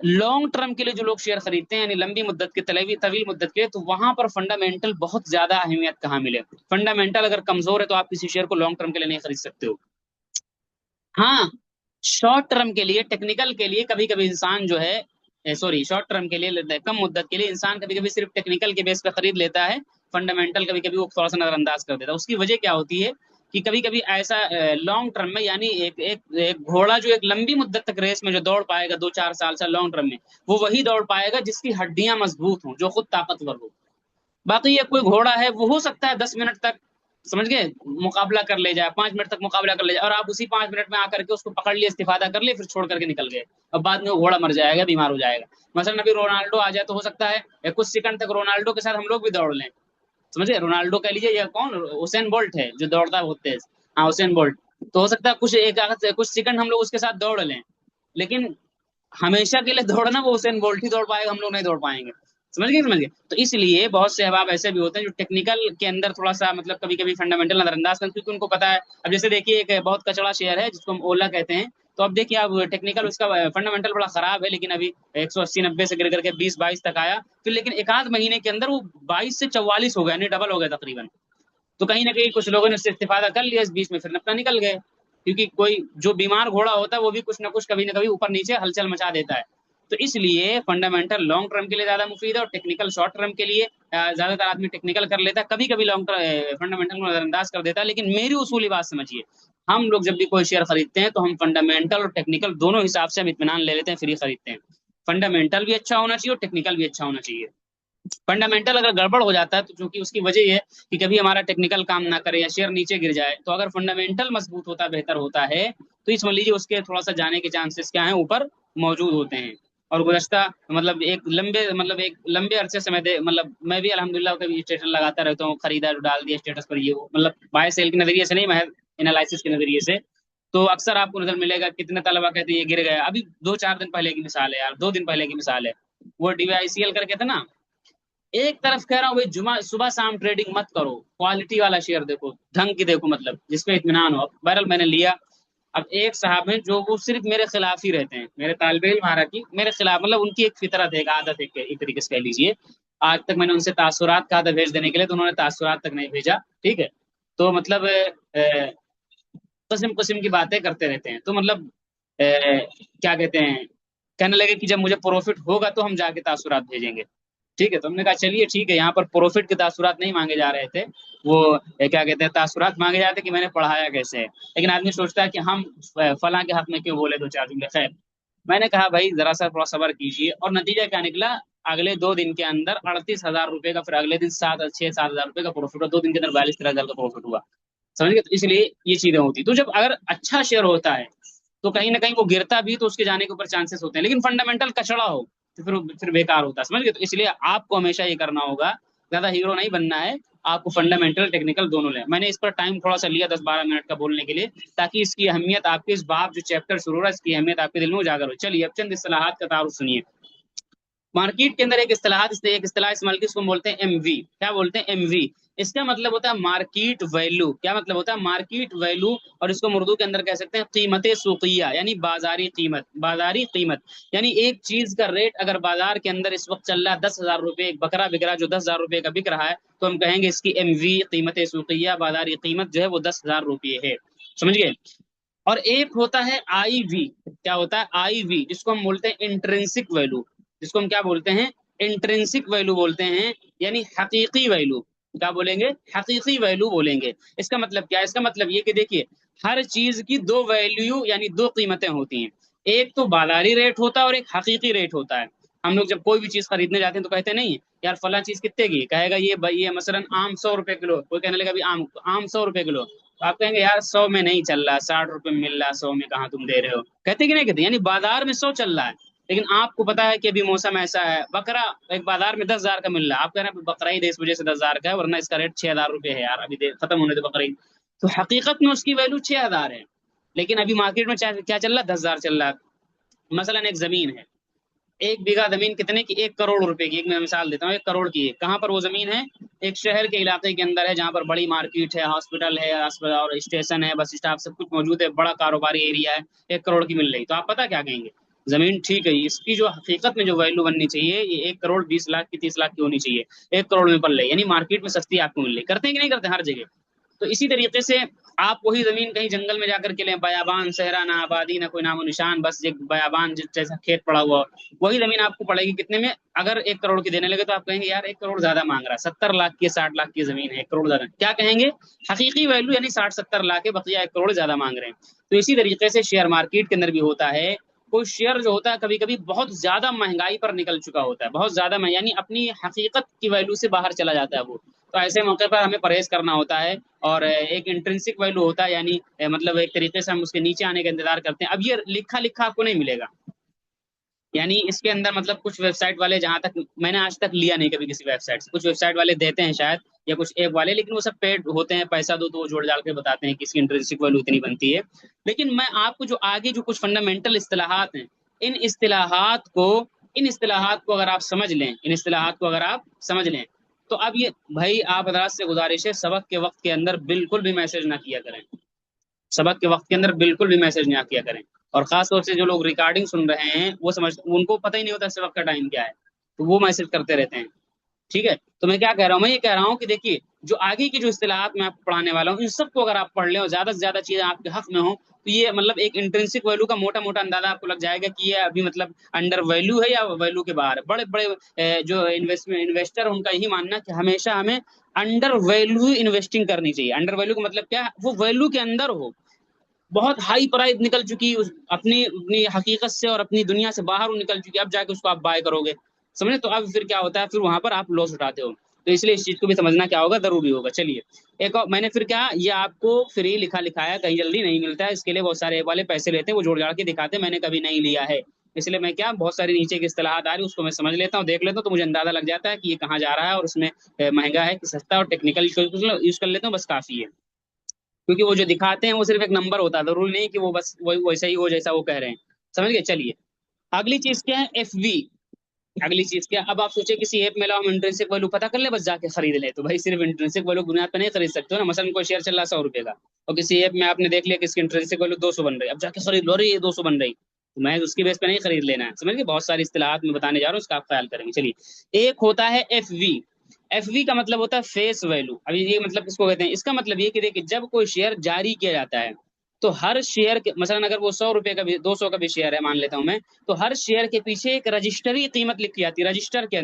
لانگ ٹرم کے لیے جو لوگ شیئر خریدتے ہیں، یعنی لمبی مدت کے طویل مدت کے، تو وہاں پر فنڈامنٹل بہت زیادہ اہمیت کہاں ملے، فنڈامنٹل اگر کمزور ہے تو آپ کسی شیئر کو لانگ ٹرم کے لیے نہیں خرید سکتے ہو۔ ہاں، شارٹ ٹرم کے لیے، ٹیکنیکل کے لیے کبھی کبھی انسان جو ہے شارٹ ٹرم کے لیے، کم مدت کے لیے انسان کبھی کبھی صرف ٹیکنیکل کے بیس پہ خرید لیتا ہے، فنڈامنٹل کبھی کبھی وہ تھوڑا سا نظر انداز کر دیتا ہے۔ اس کی وجہ کیا ہوتی ہے کہ کبھی کبھی ایسا لانگ ٹرم میں، یعنی ایک گھوڑا جو ایک لمبی مدت تک ریس میں جو دوڑ پائے گا 2-4 سال سے لانگ ٹرم میں، وہ وہی دوڑ پائے گا جس کی ہڈیاں مضبوط ہوں، جو خود طاقتور ہو۔ باقی یہ کوئی گھوڑا ہے وہ ہو سکتا ہے 10 منٹ تک، سمجھ گئے، مقابلہ کر لے جائے، 5 منٹ تک مقابلہ کر لے جائے، اور آپ اسی 5 منٹ میں آ کر کے اس کو پکڑ لیے، استفادہ کر لیے، پھر چھوڑ کر کے نکل گئے، اب بعد میں وہ گھوڑا مر جائے گا، بیمار ہو جائے گا۔ مثلا ابھی رونالڈو آ جائے تو ہو سکتا ہے کچھ سیکنڈ تک رونالڈو کے ساتھ ہم لوگ بھی دوڑ لیں، سمجھے؟ رونالڈو کہہ لیجیے، یا کون، حسین بولٹ ہے جو دوڑتا ہے بہت تیز، ہاں حسین بولٹ، تو ہو سکتا ہے کچھ سیکنڈ ہم لوگ اس کے ساتھ دوڑ لیں، لیکن ہمیشہ کے لیے دوڑنا وہ حسین بولٹ ہی دوڑ پائے گا، ہم لوگ نہیں دوڑ پائیں گے، سمجھ گئے؟ تو اس لیے بہت سے احباب ایسے بھی ہوتے ہیں جو ٹیکنیکل کے اندر تھوڑا سا مطلب کبھی کبھی فنڈامنٹل نظر انداز کرتے ہیں، کیونکہ ان کو پتا ہے۔ اب جیسے دیکھیے ایک بہت کچڑا شیئر ہے جس کو ہم اولا کہتے ہیں، تو اب دیکھیے اب ٹیکنیکل اس کا فنڈامنٹل بڑا خراب ہے، لیکن ابھی 180-90 سے گر کر کے 20-22 تک آیا، پھر لیکن ایک آدھ مہینے کے اندر وہ 22 سے 44 ہو گیا، یعنی ڈبل ہو گیا تقریباً۔ تو کہیں نہ کہیں کچھ لوگوں نے اس سے استفادہ کر لیا اس بیچ میں، پھر اپنا نکل گئے، کیونکہ کوئی جو بیمار گھوڑا ہوتا ہے وہ بھی کچھ نہ کچھ کبھی نہ کبھی اوپر نیچے ہلچل مچا دیتا ہے۔ تو اس لیے فنڈامنٹل لانگ ٹرم کے لیے زیادہ مفید ہے، اور ٹیکنیکل شارٹ ٹرم کے لیے زیادہ تر آدمی ٹیکنیکل کر لیتا ہے، کبھی کبھی لانگ فنڈامنٹل کو نظر انداز کر دیتا ہے، لیکن میری اصولی بات سمجھیے، ہم لوگ جب بھی کوئی شیئر خریدتے ہیں تو ہم فنڈامنٹل اور ٹیکنیکل دونوں حساب سے ہم اطمینان لے لیتے ہیں، پھر ہی خریدتے ہیں۔ فنڈامنٹل بھی اچھا ہونا چاہیے اور ٹیکنیکل بھی اچھا ہونا چاہیے۔ فنڈامنٹل اگر گڑبڑ ہو جاتا ہے تو چونکہ اس کی وجہ یہ ہے کہ کبھی ہمارا ٹیکنیکل کام نہ کرے یا شیئر نیچے گر جائے، تو اگر فنڈامنٹل مضبوط ہوتا ہے، بہتر ہوتا ہے، تو اس سمجھ لیجیے اس کے تھوڑا سا جانے کے چانسز کیا ہیں، اوپر موجود ہوتے ہیں۔ اور گزشتہ مطلب ایک لمبے عرصے سے میں بھی الحمدللہ کبھی اسٹیٹس لگاتا رہتا ہوں، خریدا ڈال دیا اسٹیٹس پر، یہ وہ مطلب بائی سیل کے نظریے سے نہیں، محض انالائسس کے نظریے سے۔ تو اکثر آپ کو نظر ملے گا کتنے طلبہ کہتے ہیں یہ گر گیا، ابھی 2-4 دن پہلے کی مثال ہے یار، 2 دن پہلے کی مثال ہے، وہ ڈی وائی سی ایل کر کے تھا نا۔ ایک طرف کہہ رہا ہوں بھائی جمعہ صبح شام ٹریڈنگ مت کرو، کوالٹی والا شیئر دیکھو، ڈھنگ کی دیکھو، مطلب جس پہ اطمینان ہو۔ بہرحال میں نے لیا۔ اب ایک صاحب ہیں جو وہ صرف میرے خلاف ہی رہتے ہیں، میرے طالب علم ہمارا کی میرے خلاف، مطلب ان کی ایک فطرت ہے، ایک عادت ہے، ایک طریقے سے کہہ لیجیے۔ آج تک میں نے ان سے تاثرات کہا تھا بھیج دینے کے لیے، تو انہوں نے تاثرات تک نہیں بھیجا، ٹھیک ہے؟ تو مطلب قسم قسم کی باتیں کرتے رہتے ہیں، تو مطلب کیا کہتے ہیں، کہنے لگے کہ جب مجھے پروفٹ ہوگا تو ہم جا کے تاثرات بھیجیں گے، ٹھیک ہے؟ تو ہم نے کہا چلیے ٹھیک ہے، یہاں پر پروفٹ کے تاثرات نہیں مانگے جا رہے تھے، وہ کیا کہتے ہیں تاثرات مانگے جاتے کہ میں نے پڑھایا کیسے ہے، لیکن آدمی سوچتا ہے کہ ہم فلاں کے حق میں کیوں بولے 2-4 جملے۔ خیر، میں نے کہا بھائی ذرا سا تھوڑا صبر کیجیے، اور نتیجہ کیا نکلا، اگلے 2 دن کے اندر 38,000 روپے کا، پھر اگلے دن 6-7 ہزار روپے کا پروفٹ ہوا، 2 دن کے اندر 42-43 ہزار کا پروفٹ ہوا، سمجھ گئے؟ تو اس لیے یہ چیزیں ہوتی. تو جب اگر اچھا شیئر ہوتا ہے تو کہیں نہ کہیں وہ گرتا بھی تو اس کے جانے کے اوپر چانسز ہوتے ہیں، لیکن فنڈامنٹل کچڑا ہو تو پھر بیکار ہوتا ہے، سمجھ گئے؟ تو اس لیے آپ کو ہمیشہ یہ کرنا ہوگا، زیادہ ہیرو نہیں بننا ہے، آپ کو فنڈامنٹل ٹیکنیکل دونوں لیں. میں نے اس پر ٹائم تھوڑا سا لیا 10-12 منٹ کا بولنے کے لیے، تاکہ اس کی اہمیت آپ کے اس باب جو چیپٹر شروع ہو رہا ہے اس کی اہمیت آپ کے دل میں اجاگر ہو. چلیے اب چند اصطلاحات کا تعارف سنیے. مارکیٹ کے اندر ایک اصطلاح استعمال کی، اس کو بولتے ہیں ایم وی. کیا بولتے ہیں؟ ایم وی. اس کا مطلب ہوتا ہے مارکیٹ ویلو. کیا مطلب ہوتا ہے؟ Market value. اور اس کو اردو کے اندر کہہ سکتے ہیں قیمت سوقیہ، یعنی بازاری قیمت. بازاری قیمت یعنی ایک چیز کا ریٹ اگر بازار کے اندر اس وقت چل رہا ہے 10,000 روپے، ایک بکرا بک رہا جو 10,000 روپے کا بک رہا ہے، تو ہم کہیں گے اس کی ایم وی قیمت سوقیہ، بازاری قیمت جو ہے وہ 10,000 روپے ہے. سمجھ گئے؟ اور ایک ہوتا ہے آئی وی. کیا ہوتا ہے؟ آئی وی، جس کو ہم بولتے ہیں انٹرنسک ویلو. جس کو ہم کیا بولتے ہیں؟ انٹرنسک ویلو بولتے ہیں، یعنی حقیقی ویلو. کیا بولیں گے؟ حقیقی ویلو بولیں گے. اس کا مطلب کیا ہے؟ اس کا مطلب یہ کہ دیکھیے، ہر چیز کی 2 ویلیو یعنی 2 قیمتیں ہوتی ہیں. ایک تو بازاری ریٹ ہوتا ہے اور ایک حقیقی ریٹ ہوتا ہے. ہم لوگ جب کوئی بھی چیز خریدنے جاتے ہیں تو کہتے نہیں یار فلاں چیز کتنے کی، کہے گا یہ مثلا آم 100 روپے کلو، کوئی کہنے لگا آم 100 روپے کلو، تو آپ کہیں گے یار 100 میں نہیں چل رہا، 60 روپے میں مل رہا، 100 میں کہاں تم دے رہے ہو. کہتے کہ نہیں کہتے؟ یعنی بازار میں 100 چل رہا ہے، لیکن آپ کو پتا ہے کہ ابھی موسم ایسا ہے، بکرا ایک بازار میں 10,000 کا مل رہا ہے، آپ کہہ رہے ہیں بکرا ہی دے اس وجہ سے 10,000 کا ہے، ورنہ اس کا ریٹ 6,000 روپے ہے یار، ابھی ختم ہونے تو بکرا ہی. تو حقیقت میں اس کی ویلو 6,000 ہے، لیکن ابھی مارکیٹ میں کیا چل رہا ہے؟ 10,000 چل رہا ہے. مثلا ایک زمین ہے، 1 بیگھہ زمین کتنے کی؟ 1 کروڑ روپے کی. ایک میں مثال دیتا ہوں، 1 کروڑ کی ہے. کہاں پر وہ زمین ہے؟ ایک شہر کے علاقے کے اندر ہے، جہاں پر بڑی مارکیٹ ہے، ہاسپٹل ہے اور اسٹیشن ہے، بس اسٹاپ سب کچھ موجود ہے، بڑا کاروباری ایریا ہے. 1 کروڑ کی مل رہی، تو آپ پتہ کیا کہیں گے؟ زمین ٹھیک ہے، اس کی جو حقیقت میں جو ویلو بننی چاہیے یہ 1 کروڑ 20 لاکھ کی 30 لاکھ کی ہونی چاہیے. 1 کروڑ میں پل رہی، یعنی مارکیٹ میں سستی آپ کو مل رہی. کرتے ہیں کہ نہیں کرتے ہر جگہ؟ تو اسی طریقے سے آپ وہی زمین کہیں جنگل میں جا کر کے لیں، بیابان صحرا، نہ آبادی نہ کوئی نام و نشان، بس ایک بیابان جیسا کھیت پڑا ہوا، وہی زمین آپ کو پڑے گی کتنے میں؟ اگر 1 کروڑ کی دینے لگے تو آپ کہیں گے یار 1 کروڑ زیادہ مانگ رہا ہے، 70 لاکھ کی 60 لاکھ کی زمین ہے، 1 کروڑ زیادہ. کیا کہیں گے؟ حقیقی ویلو یعنی 60-70 لاکھ ہے، بقیہ 1 کروڑ زیادہ مانگ رہے ہیں. تو اسی طریقے سے شیئر مارکیٹ کے اندر بھی ہوتا ہے. کوئی شیئر جو ہوتا ہے کبھی کبھی بہت زیادہ مہنگائی پر نکل چکا ہوتا ہے، بہت زیادہ یعنی اپنی حقیقت کی ویلو سے باہر چلا جاتا ہے وہ. تو ایسے موقع پر ہمیں پرہیز کرنا ہوتا ہے. اور ایک انٹرنسک ویلو ہوتا ہے، یعنی مطلب ایک طریقے سے ہم اس کے نیچے آنے کا انتظار کرتے ہیں. اب یہ لکھا لکھا آپ کو نہیں ملے گا، یعنی اس کے اندر مطلب کچھ ویب سائٹ والے، جہاں تک میں نے آج تک لیا نہیں کبھی کسی ویب سائٹ سے، کچھ ویب سائٹ والے دیتے ہیں شاید، یا کچھ ایپ والے، لیکن وہ سب پیڈ ہوتے ہیں، پیسہ دو تو وہ جوڑ جاڑ کے بتاتے ہیں کہ اس کی انٹرنسک ویلو اتنی بنتی ہے. لیکن میں آپ کو جو آگے جو کچھ فنڈامنٹل اصطلاحات ہیں، ان اصطلاحات کو اگر آپ سمجھ لیں، تو اب یہ بھائی آپ حضرات سے گزارش ہے، سبق کے وقت کے اندر بالکل بھی میسج نہ کیا کریں. سبق کے وقت کے اندر بالکل بھی میسج نہ کیا کریں. اور خاص طور سے جو لوگ ریکارڈنگ سن رہے ہیں وہ ان کو پتہ ہی نہیں ہوتا سبق کا ٹائم کیا ہے، تو وہ میسج کرتے رہتے ہیں. ٹھیک ہے؟ تو میں کیا کہہ رہا ہوں؟ میں یہ کہہ رہا ہوں کہ دیکھیے، جو آگے کی جو اصطلاحات میں آپ کو پڑھانے والا ہوں، ان سب کو اگر آپ پڑھ لیں اور زیادہ سے زیادہ چیزیں آپ کے حق میں ہوں، تو یہ مطلب ایک انٹرنسک ویلو کا موٹا موٹا اندازہ آپ کو لگ جائے گا کہ یہ ابھی مطلب انڈر ویلو ہے یا ویلو کے باہر ہے. بڑے بڑے جو انویسٹر ان کا یہی ماننا کہ ہمیشہ ہمیں انڈر ویلو انویسٹنگ کرنی چاہیے. انڈر ویلو کا مطلب کیا؟ وہ ویلو کے اندر ہو، بہت ہائی پرائز نکل چکی اپنی حقیقت سے اور اپنی دنیا سے باہر نکل چکی، اب جا کے اس کو آپ بائی کرو گے، سمجھے؟ تو اب پھر کیا ہوتا ہے؟ پھر وہاں پر آپ لاس اٹھاتے ہو. تو اس لیے اس چیز کو بھی سمجھنا کیا ہوگا، ضروری ہوگا. چلیے ایک اور میں نے پھر کیا، یہ آپ کو فری لکھایا کہیں جلدی نہیں ملتا ہے، اس کے لیے بہت سارے ایپ والے پیسے لیتے ہیں، وہ جوڑ جاڑ کے دکھاتے ہیں. میں نے کبھی نہیں لیا ہے، اس لیے میں کیا بہت ساری نیچے کی اصطلاحات آ رہی ہیں اس کو میں سمجھ لیتا ہوں، دیکھ لیتا ہوں، تو مجھے اندازہ لگ جاتا ہے کہ یہ کہاں جا رہا ہے، اور اس میں مہنگا ہے کہ سستا، اور ٹیکنیکل یوز کر لیتا ہوں، بس کافی ہے. کیونکہ وہ جو دکھاتے ہیں وہ صرف ایک نمبر ہوتا ہے، ضروری نہیں کہ وہ بس ویسا ہی ہو جیسا وہ کہہ رہے ہیں. سمجھ گئے؟ چلیے اگلی چیز کیا ہے؟ F V. اگلی چیز کیا؟ اب آپ سوچیں کسی ایپ میں لاؤ ہم انٹرنسک ویلو پتہ کر لیں بس جا کے خرید لیں، تو بھائی صرف انٹرنسک ویلو بنیاد پہ نہیں خرید سکتے ہو نا. مثلا کوئی شیئر چل رہا ہے 100 روپے کا، اور کسی ایپ میں آپ نے دیکھ لیا کہ اس کی انٹرنسک ویلو 200 بن رہی ہے، اب جا کے خرید لو، رہی ہے 200 بن رہی، تو میں اس کی بیس پہ نہیں خرید لینا ہے. سمجھ گئے؟ بہت ساری اصطلاحات میں بتانے جا رہا ہوں، اس کا آپ خیال کریں گے. چلیے ایک ہوتا ہے ایف وی. ایف وی کا مطلب ہوتا ہے فیس ویلو. ابھی یہ مطلب کس کو کہتے ہیں؟ اس کا مطلب یہ کہ دیکھیں جب کوئی شیئر جاری کیا جاتا ہے تو ہر شیئر کے مثلا اگر وہ 100 روپے کا بھی 200 کا بھی شیئر ہے مان لیتا ہوں میں، تو ہر شیئر کے پیچھے ایک رجسٹری قیمت لکھی جاتی ہے. رجسٹر کے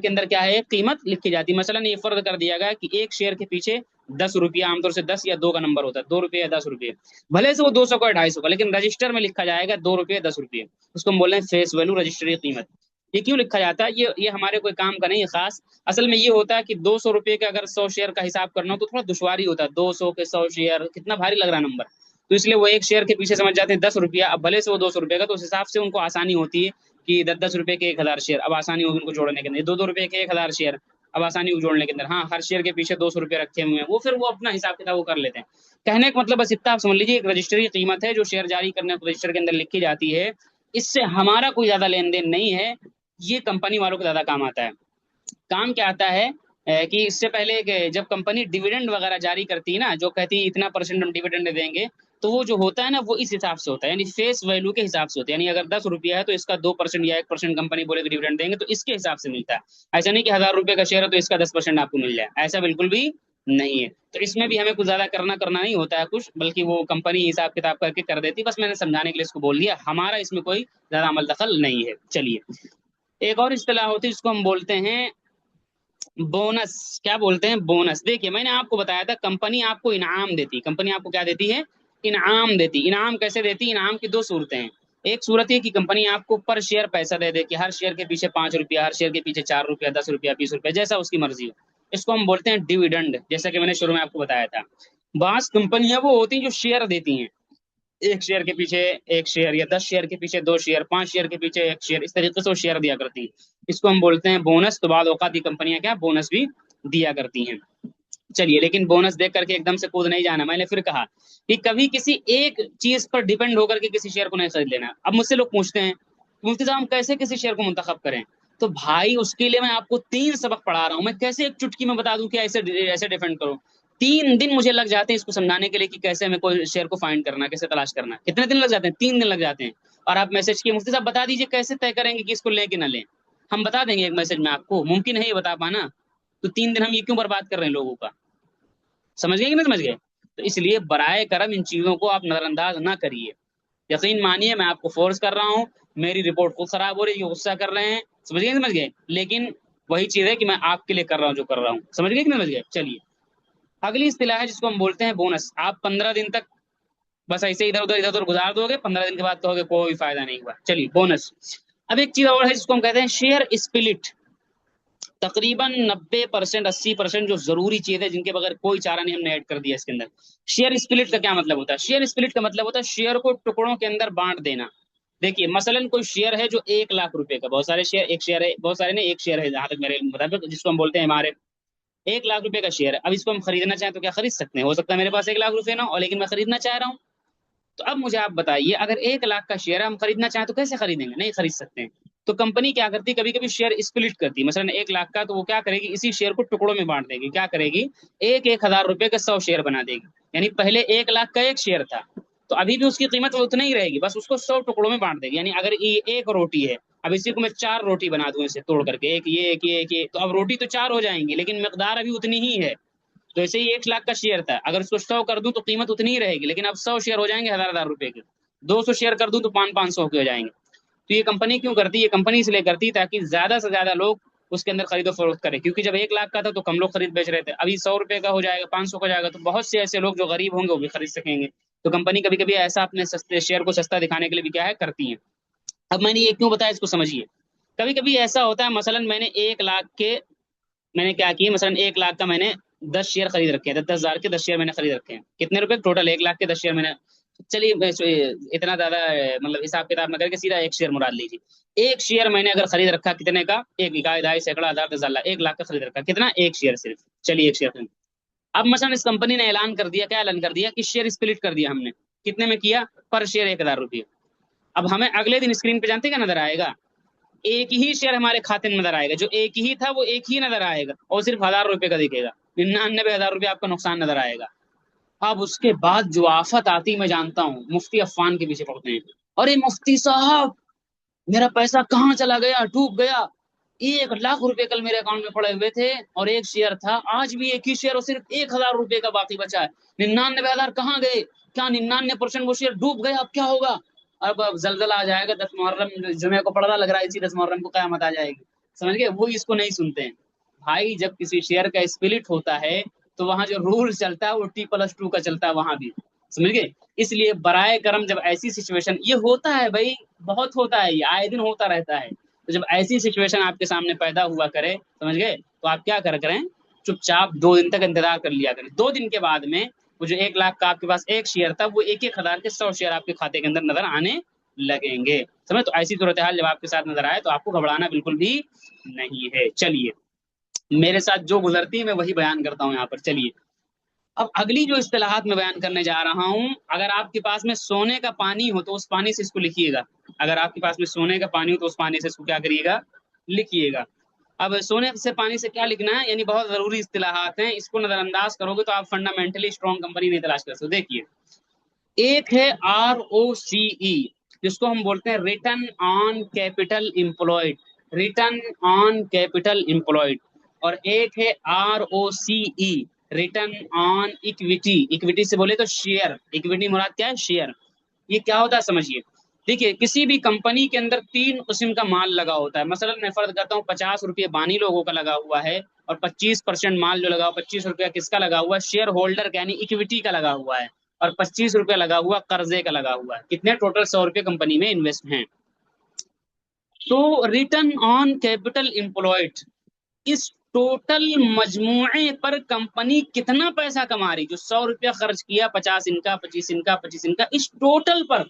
اندر کیا ہے؟ قیمت لکھی جاتی ہے. مثلا یہ فرض کر دیا گیا کہ ایک شیئر کے پیچھے 10 روپیہ، عام طور سے 10 یا 2 کا نمبر ہوتا ہے، 2 روپے یا 10 روپے، بھلے سے وہ 200 کا 250 کا، لیکن رجسٹر میں لکھا جائے گا 2 روپے 10 روپے. اس کو ہم بول رہے ہیں فیس ویلو، رجسٹری قیمت. یہ کیوں لکھا جاتا ہے؟ یہ ہمارے کوئی کام کا نہیں ہے خاص. اصل میں یہ ہوتا ہے کہ 200 روپے کا اگر 100 شیئر کا حساب کرنا ہو تو تھوڑا دشواری ہوتا ہے. 200 کے 100 شیئر کتنا بھاری لگ رہا ہے نمبر. تو اس لیے وہ ایک شیئر کے پیچھے سمجھ جاتے ہیں 10 روپیہ. اب بھلے سے وہ 200 روپے کا، تو اس حساب سے ان کو آسانی ہوتی ہے کہ 10 10 روپے کے 1000 شیئر. اب آسانی ہوگی ان کو جوڑنے کے اندر. 2 2 روپے کے 1000 شیئر، اب آسانی ہوگی جوڑنے کے اندر. ہاں، ہر شیئر کے پیچھے 200 روپے رکھے ہوئے ہیں وہ، پھر وہ اپنا حساب کتاب وہ کر لیتے ہیں. کہنے کا مطلب بس اتنا آپ سمجھ لیجیے، ایک رجسٹری قیمت ہے جو شیئر جاری کرنے کو رجسٹر کے اندر لکھی جاتی ہے. اس سے ہمارا کوئی زیادہ لین دین نہیں ہے، یہ کمپنی والوں کو زیادہ کام آتا ہے. کام کیا آتا ہے کہ اس سے پہلے کہ جب کمپنی ڈیویڈنڈ وغیرہ جاری کرتی ہے نا، جو کہتی ہے اتنا پرسنٹ ہم ڈیویڈنڈ دیں گے، تو وہ جو ہوتا ہے نا وہ اس حساب سے ہوتا ہے، یعنی فیس ویلو کے حساب سے ہوتا ہے. یعنی اگر 10 روپیہ ہے تو اس کا 2% یا 1% کمپنی بولے کہ ڈیویڈنڈ دیں گے، تو اس کے حساب سے ملتا ہے. ایسا نہیں کہ 1000 روپے کا شیئر ہے تو اس کا 10% آپ کو مل جائے، ایسا بالکل بھی نہیں ہے. تو اس میں بھی ہمیں کچھ زیادہ کرنا نہیں ہوتا ہے کچھ، بلکہ وہ کمپنی حساب کتاب کر کے کر دیتی. بس میں نے سمجھانے کے لیے اس کو بول دیا، ہمارا اس میں کوئی زیادہ عمل دخل نہیں ہے. چلیے، ایک اور اصطلاح ہوتی ہے جس کو ہم بولتے ہیں بونس. کیا بولتے ہیں؟ بونس. دیکھیے، میں نے آپ کو بتایا تھا کمپنی آپ کو انعام دیتی. کمپنی آپ کو کیا دیتی ہے؟ انعام دیتی. انعام کیسے دیتی؟ انعام کی دو صورتیں ہیں. ایک صورت یہ کہ کمپنی آپ کو پر شیئر پیسہ دے دے کہ ہر شیئر کے پیچھے 5 روپیہ، ہر شیئر کے پیچھے 4 روپیہ، 10 روپیہ، 20 روپیہ، جیسا اس کی مرضی ہو. اس کو ہم بولتے ہیں ڈیویڈنڈ، جیسا کہ میں نے شروع میں آپ کو بتایا تھا. بعض کمپنیاں وہ ہوتی ہیں جو شیئر دیتی ہیں، ایک شیئر کے پیچھے ایک شیئر، یا 10 شیئر کے پیچھے 2 شیئر، 5 شیئر کے پیچھے ایک شیئر، اس طریقے سے وہ شیئر دیا کرتی ہیں. اس کو ہم بولتے ہیں بونس. تو بعض اوقات کی کمپنیاں کیا بونس بھی دیا کرتی ہیں. چلیے، لیکن بونس دیکھ کر کے ایک دم سے کود نہیں جانا. میں نے پھر کہا کہ کبھی کسی ایک چیز پر ڈیپینڈ ہو کر کے کسی شیئر کو نہیں خرید لینا. اب مجھ سے لوگ پوچھتے ہیں مفتی صاحب ہم کیسے کسی شیئر کو منتخب کریں؟ تو بھائی اس کے لیے میں آپ کو 3 سبق پڑھا رہا ہوں. میں کیسے ایک چٹکی میں بتا دوں کہ ایسے ایسے ڈیفینڈ کرو؟ 3 دن مجھے لگ جاتے ہیں اس کو سمجھانے کے لیے کہ کیسے ہمیں کوئی شیئر کو فائنڈ کرنا، کیسے تلاش کرنا. کتنے دن لگ جاتے ہیں؟ 3 دن لگ جاتے ہیں. اور آپ میسج کیے مفتی صاحب بتا دیجیے کیسے طے کریں گے کہ اس کو لیں کہ نہ لیں. ہم بتا دیں گے ایک میسج میں آپ کو. ممکن ہے یہ بتا پانا؟ تو 3 دن ہم یہ کیوں برباد کر رہے ہیں لوگوں کا؟ سمجھ گئے کہ نہیں سمجھ گئے؟ تو اس لیے برائے کرم ان چیزوں کو آپ نظر انداز نہ کریے. یقین مانیے میں آپ کو فورس کر رہا ہوں، میری رپورٹ خود خراب ہو رہی ہے، یہ غصہ کر رہے ہیں. سمجھ گئے سمجھ گئے؟ لیکن وہی چیز ہے کہ میں آپ کے لیے کر رہا ہوں جو کر رہا ہوں. سمجھ گئے کہ نہیں سمجھ گئے؟ چلیے، اگلی اصطلاح ہے جس کو ہم بولتے ہیں بونس. آپ 15 دن تک بس ایسے ادھر ادھر گزار دو گے، 15 دن کے بعد کہو گے کوئی فائدہ نہیں ہوا. چلیے، بونس. اب ایک چیز اور ہے جس کو ہم کہتے ہیں شیئر اسپلٹ. تقریباً 90% 80% جو ضروری چیز ہے جن کے بغیر کوئی چارہ نہیں، ہم نے ایڈ کر دیا اس کے اندر. شیئر اسپلٹ کا کیا مطلب ہوتا ہے؟ شیئر اسپلٹ کا مطلب ہوتا ہے شیئر کو ٹکڑوں کے اندر بانٹ دینا. دیکھیے مثلا کوئی شیئر ہے جو 1 لاکھ روپے کا، بہت سارے شیئر، ایک شیئر ہے، بہت سارے نہیں، ایک شیئر ہے جہاں تک میرے مطابق، جس کو ہم بولتے ہیں ہمارے 1 لاکھ روپے کا شیئر ہے. اب اس کو ہم خریدنا چاہیں تو کیا خرید سکتے ہیں؟ ہو سکتا ہے میرے پاس 1 لاکھ روپے نہ ہو لیکن میں خریدنا چاہ رہا ہوں. تو اب مجھے آپ بتائیے، اگر 1 لاکھ کا شیئر ہم خریدنا چاہیں تو کیسے خریدیں گے؟ نہیں خرید سکتے ہیں. تو کمپنی کیا کرتی ہے؟ کبھی کبھی شیئر اسپلٹ کرتی ہے. مثلا 1 لاکھ کا، تو وہ کیا کرے گی؟ اسی شیئر کو ٹکڑوں میں بانٹ دے گی. کیا کرے گی؟ ایک 1000 روپے کے 100 شیئر بنا دے گی. یعنی پہلے 1 لاکھ کا ایک شیئر تھا تو ابھی بھی اس کی قیمت اتنا ہی رہے گی، بس اس کو 100 ٹکڑوں میں بانٹ دے گی. یعنی اگر یہ ایک روٹی ہے، اب اسی کو میں 4 روٹی بنا دوں اسے توڑ کر کے، ایک یہ ایک یہ ایک یہ، تو اب روٹی تو 4 ہو جائیں گی لیکن مقدار ابھی اتنی ہی ہے. تو ایسے ہی 1 لاکھ کا شیئر تھا، اگر اس کو 100 کر دوں تو قیمت اتنی ہی رہے گی، لیکن اب 100 شیئر ہو جائیں گے 1000 1000 روپے کے. 200 شیئر کر دوں تو 500 کے ہو جائیں گے. تو یہ کمپنی کیوں کرتی ہے؟ یہ کمپنی اس لیے کرتی ہے تاکہ زیادہ سے زیادہ لوگ اس کے اندر خرید و فروخت کریں. کیونکہ جب 1 لاکھ کا تھا تو کم لوگ خرید بیچ رہے تھے، ابھی 100 روپے کا ہو جائے گا، 500 کا ہو جائے گا، تو بہت سے ایسے لوگ جو غریب ہوں گے وہ بھی خرید سکیں گے. تو کمپنی کبھی کبھی ایسا اپنے سستے شیئر کو سستا دکھانے کے لیے بھی کیا ہے کرتی ہیں. اب میں نے یہ کیوں بتایا اس کو سمجھیے. کبھی کبھی ایسا ہوتا ہے، مثلا میں نے 1 لاکھ کے، میں نے کیا کیا، مثلا 1 لاکھ کا میں نے 10 شیئر خرید رکھے ہیں، 10,000 کے 10 شیئر میں نے خرید رکھے ہیں. کتنے روپے ٹوٹل؟ 1 لاکھ کے 10 شیئر میں نے. چلیے اتنا زیادہ مطلب حساب کتاب نہ کر کے سیدھا ایک شیئر مراد لیجیے. ایک شیئر میں نے اگر خرید رکھا کتنے کا؟ ایک اکائی دھائی سینکڑا ہزار 10,000 1 لاکھ کا خرید رکھا. کتنا؟ ایک شیئر صرف. چلیے ایک شیئر خرید. اب مثلا اس کمپنی نے اعلان کر دیا، کیا اعلان کر دیا؟ کہ شیئر اسپلٹ کر دیا ہم نے. کتنے میں کیا؟ پر شیئر 1,000 روپیہ. اب ہمیں اگلے دن اسکرین پہ جانتے کیا نظر آئے گا؟ ایک ہی شیئر ہمارے کھاتے میں نظر آئے گا، جو ایک ہی تھا وہ ایک ہی نظر آئے گا اور صرف 1,000 روپے کا دکھے گا. 99,000 روپے آپ کا نقصان نظر آئے گا. اب اس کے بعد جو آفت آتی میں جانتا ہوں، مفتی عفان کے پیچھے پڑتے ہیں، ارے مفتی صاحب میرا پیسہ کہاں چلا گیا، ڈوب گیا. 1 لاکھ روپے کل میرے اکاؤنٹ میں پڑے ہوئے تھے اور ایک شیئر تھا، آج بھی ایک ہی شیئر اور صرف 1,000 روپے کا باقی بچا ہے. 99,000 کہاں گئے؟ کیا 99% وہ شیئر ڈوب گئے؟ اب کیا ہوگا؟ اب زلزلہ آ جائے گا. 10 محرم جمعے کو پڑ رہا، لگ رہا ہے اسی 10 محرم کو قیامت آ جائے گی. سمجھ گئے؟ وہ اس کو نہیں سنتے ہیں. بھائی جب کسی شیئر کا اسپلٹ ہوتا ہے تو وہاں جو رول چلتا ہے وہ T+2 کا چلتا ہے وہاں بھی. سمجھ گئے؟ اس لیے برائے کرم جب ایسی سچویشن، یہ ہوتا ہے بھائی، بہت ہوتا ہے، یہ آئے دن ہوتا رہتا ہے. تو جب ایسی سچویشن آپ کے سامنے پیدا ہوا کرے، سمجھ گئے، تو آپ کیا کریں، چپ چاپ 2 دن تک انتظار کر لیا کریں. 2 دن کے بعد میں وہ جو 1 لاکھ کا آپ کے پاس ایک شیئر تھا، وہ 1,000 کے 100 شیئر آپ کے کھاتے کے اندر نظر آنے لگیں گے. سمجھ؟ تو ایسی صورتحال جب آپ کے ساتھ نظر آئے تو آپ کو گھبرانا بالکل بھی نہیں ہے. چلیے، میرے ساتھ جو گزرتی ہے میں وہی بیان کرتا ہوں یہاں پر. چلیے، اب اگلی جو اصطلاحات میں بیان کرنے جا رہا ہوں، اگر آپ کے پاس میں سونے کا پانی ہو تو اس پانی سے اس کو لکھیے گا. اگر آپ کے پاس میں سونے کا پانی ہو تو اس پانی سے اس کو کیا کریے گا، لکھیے گا. اب سونے سے پانی سے کیا لکھنا ہے، یعنی بہت ضروری اصطلاحات ہیں، اس کو نظر انداز کرو گے تو آپ فنڈامنٹلی اسٹرانگ کمپنی نہیں تلاش کر سکتے. دیکھیے، ایک ہے ROCE، جس کو ہم بولتے ہیں return on capital employed, return on capital employed. اور ایک ہے ROCE، return on equity. Equity سے بولے تو شیئر، اکویٹی مراد کیا ہے، شیئر. یہ کیا ہوتا ہے سمجھیے. دیکھیے، کسی بھی کمپنی کے اندر 3 قسم کا مال لگا ہوتا ہے. مثلا میں فرض کرتا ہوں 50 روپے بانی لوگوں کا لگا ہوا ہے، اور 25% مال جو لگا ہوا، 25 روپیہ کس کا لگا ہوا ہے، شیئر ہولڈر کا، یعنی اکویٹی کا لگا ہوا ہے. اور 25 روپیہ لگا ہوا قرضے کا لگا ہوا ہے. کتنے ٹوٹل 100 روپے کمپنی میں انویسٹ ہیں. تو ریٹرن آن کیپٹل امپلائڈ، اس ٹوٹل مجموعے پر کمپنی کتنا پیسہ کما رہی، جو 100 روپیہ خرچ کیا، 50 ان کا، 25 ان کا، 25 ان کا، اس ٹوٹل پر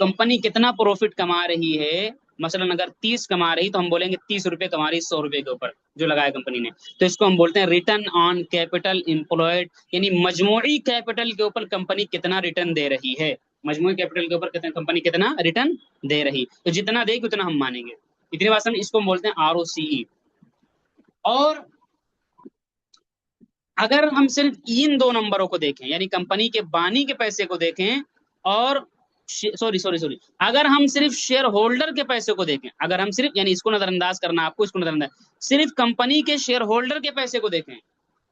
کمپنی کتنا پروفٹ کما رہی ہے. مثلا اگر 30 کما رہی تو ہم بولیں گے 30 روپے کما رہی 100 روپے کے اوپر جو لگایا کمپنی نے. تو اس کو ہم بولتے ہیں ریٹرن آن کیپٹل امپلائڈ، یعنی مجموعی کیپٹل کے اوپر کمپنی کتنا ریٹرن دے رہی ہے. مجموعی کیپٹل کے اوپر کمپنی کتنا ریٹرن دے رہی، تو جتنا دے گی اتنا ہم مانیں گے. اتنی بات سمجھ. اس کو ہم بولتے ہیں ROCE. اور اگر ہم صرف ان 2 نمبروں کو دیکھیں، یعنی کمپنی کے بانی کے پیسے کو دیکھیں، اور سوری اگر ہم صرف شیئر ہولڈر کے پیسے کو دیکھیں، اگر ہم صرف، یعنی اس کو نظر انداز کرنا آپ کو، اس کو نظر انداز، صرف کمپنی کے شیئر ہولڈر کے پیسے کو دیکھیں،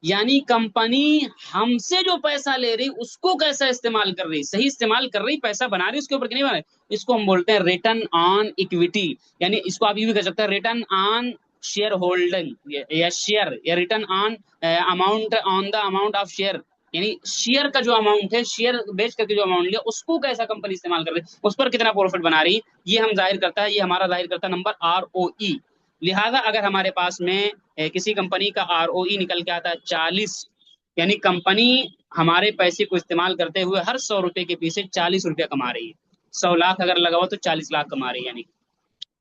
یعنی کمپنی ہم سے جو پیسہ لے رہی اس کو کیسا استعمال کر رہی، صحیح استعمال کر رہی، پیسہ بنا رہی، اس کے اوپر نہیں بنا رہی، اس کو ہم بولتے ہیں ریٹرن آن اکویٹی. یعنی اس کو آپ یہ بھی کہہ سکتے ہیں ریٹرن آن شیئر ہولڈنگ، یا شیئر، یا return on amount, on the amount of share. یعنی شیئر کا جو اماؤنٹ ہے، شیئر بیچ کر کے جو اماؤنٹ لیا، اس کو کیسا کمپنی استعمال کر رہی ہے، اس پر کتنا پروفٹ بنا رہی، یہ ہم ظاہر کرتا ہے، یہ ہمارا ظاہر کرتا ہے نمبر ROE. لہذا اگر ہمارے پاس میں کسی کمپنی کا ROE نکل کے آتا ہے 40، یعنی کمپنی ہمارے پیسے کو استعمال کرتے ہوئے ہر 100 روپے کے پیچھے 40 روپیہ کما رہی ہے. 100 لاکھ اگر لگا ہوا تو 40 لاکھ کما رہی ہے یعنی.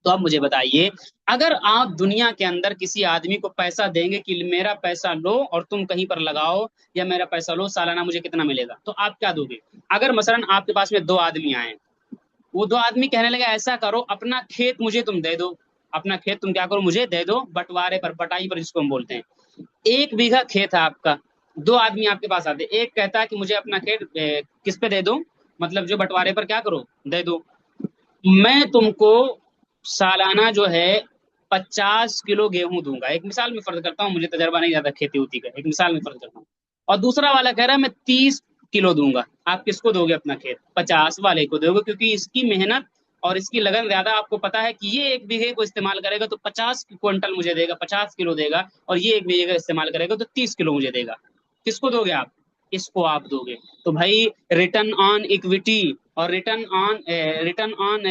تو اب مجھے بتائیے، اگر آپ دنیا کے اندر کسی آدمی کو پیسہ دیں گے کہ میرا پیسہ لو اور تم کہیں پر لگاؤ، یا میرا پیسہ لو، سالانہ مجھے کتنا ملے گا، تو آپ کیا دو گے؟ اگر مثلا آپ کے پاس میں 2 آدمی آئے، وہ 2 آدمی کہنے لگے ایسا کرو، اپنا کھیت مجھے تم دے دو، اپنا کھیت تم کیا کرو، مجھے دے دو، بٹوارے پر، بٹائی پر جس کو ہم بولتے ہیں. 1 بیگھہ کھیت ہے آپ کا. 2 آدمی آپ کے پاس آتے، ایک کہتا ہے کہ مجھے اپنا کھیت کس پہ دے دو، مطلب جو بٹوارے پر کیا کرو، دے دو. میں تم کو سالانہ جو ہے 50 کلو گیہوں دوں گا. ایک مثال میں فرض کرتا ہوں، مجھے تجربہ نہیں زیادہ کھیتی ہوتی کا، ایک مثال میں فرض کرتا ہوں. اور دوسرا والا کہہ رہا ہے میں 30 کلو دوں گا. آپ کس کو دو گے اپنا کھیت؟ 50 والے کو دو گے، کیونکہ اس کی محنت اور اس کی لگن زیادہ. آپ کو پتا ہے کہ یہ 1 بیگھے کو استعمال کرے گا تو 50 کوئنٹل مجھے دے گا، 50 کلو دے گا، اور یہ 1 بیگھے کا استعمال کرے گا تو 30 کلو مجھے دے گا. کس کو دو گے آپ؟ اس کو آپ دو گے. تو بھائی ریٹرن آن اکویٹی اور ریٹرن آن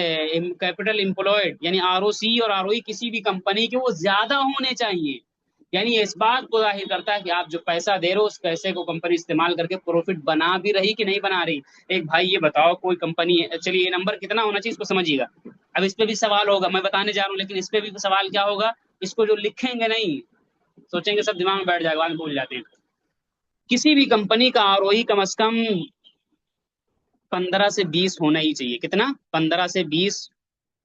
کیپٹل امپلائڈ، یعنی ROCE اور ROE کسی بھی کمپنی کے وہ زیادہ ہونے چاہیے. یعنی یہ اس بات کو ظاہر کرتا ہے کہ آپ جو پیسہ دے رہے ہو اس پیسے کو کمپنی استعمال کر کے پروفٹ بنا بھی رہی کہ نہیں بنا رہی. ایک بھائی یہ بتاؤ، کوئی کمپنی ہے، چلیے یہ نمبر کتنا ہونا چاہیے اس کو سمجھیے گا. اب اس پہ بھی سوال ہوگا، میں بتانے جا رہا ہوں، لیکن اس پہ بھی سوال کیا ہوگا، اس کو جو لکھیں گے نہیں، سوچیں گے سب دماغ میں بیٹھ جائے گا، بعد میں بھول جاتے ہیں. کسی بھی کمپنی کا ROE کم از کم 15 سے 20 ہونا ہی چاہیے. کتنا؟ 15 سے 20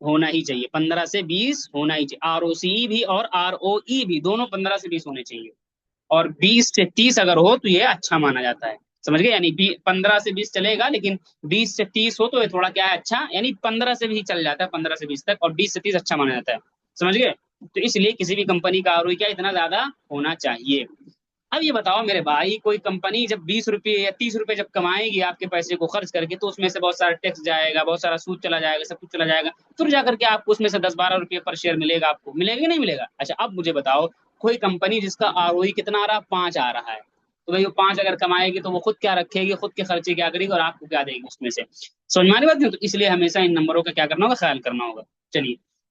ہونا ہی چاہیے. 15 سے 20 ہونا ہی چاہیے. ROCE بھی اور ROE بھی دونوں 15 سے 20 ہونے چاہیے. اور 20 سے 30 اگر ہو تو یہ اچھا مانا جاتا ہے. سمجھ گئے؟ یعنی 15 سے 20 چلے گا، لیکن 20 سے 30 ہو تو یہ تھوڑا کیا ہے، اچھا. یعنی 15 سے بھی چل جاتا ہے، 15 سے 20 تک، اور 20 سے 30 اچھا مانا جاتا ہے. سمجھ گئے؟ تو اس لیے کسی بھی کمپنی کا ROE کیا اتنا زیادہ ہونا چاہیے. اب یہ بتاؤ میرے بھائی، کوئی کمپنی جب 20 روپے یا 30 روپے جب کمائے گی آپ کے پیسے کو خرچ کر کے، تو اس میں سے بہت سارا ٹیکس جائے گا، بہت سارا سود چلا جائے گا، سب کچھ چلا جائے گا، پھر جا کر کے آپ کو اس میں سے 10-12 روپے پر شیئر ملے گا. آپ کو ملے گا کہ نہیں ملے گا؟ اچھا اب مجھے بتاؤ، کوئی کمپنی جس کا ROE کتنا آ رہا، 5 آ رہا ہے، تو بھائی وہ 5 اگر کمائے گی تو وہ خود کیا رکھے گی، خود کے خرچے کیا کرے گی، اور آپ کو کیا دے گی اس میں سے. سمجھ میں آ رہی بات نہیں؟ تو اس لیے ہمیشہ ان نمبروں کا کیا کرنا ہوگا، خیال کرنا ہوگا. چلیے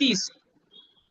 30।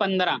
15,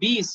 20।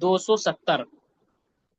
270।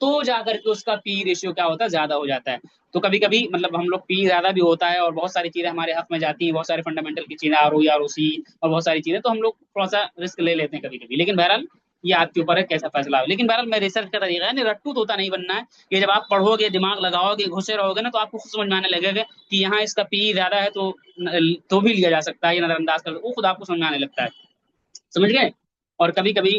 تو جا کر کے اس کا پی ریشیو کیا ہوتا ہے، زیادہ ہو جاتا ہے. تو کبھی کبھی مطلب ہم لوگ پی زیادہ بھی ہوتا ہے اور بہت ساری چیزیں ہمارے حق میں جاتی ہیں، بہت سارے فنڈامنٹل کی چیزیں آر او آر او سی اور بہت ساری چیزیں، تو ہم لوگ تھوڑا سا رسک لے لیتے ہیں کبھی کبھی. لیکن بہرحال یہ آپ کے اوپر ہے کیسا فیصلہ ہو. لیکن بہرحال میں ریسرچ کا طریقہ ہے نہیں، رٹو طوطا نہیں بننا ہے. یہ جب آپ پڑھو گے، دماغ لگاؤ گے، گھسے رہو گے نا، تو آپ کو خود سمجھ میں آنے لگے گا کہ یہاں اس کا پی زیادہ ہے تو بھی لیا جا سکتا ہے، یہ نظر انداز کر، وہ خود آپ کو سمجھ میں آنے لگتا ہے. سمجھ گئے. اور کبھی کبھی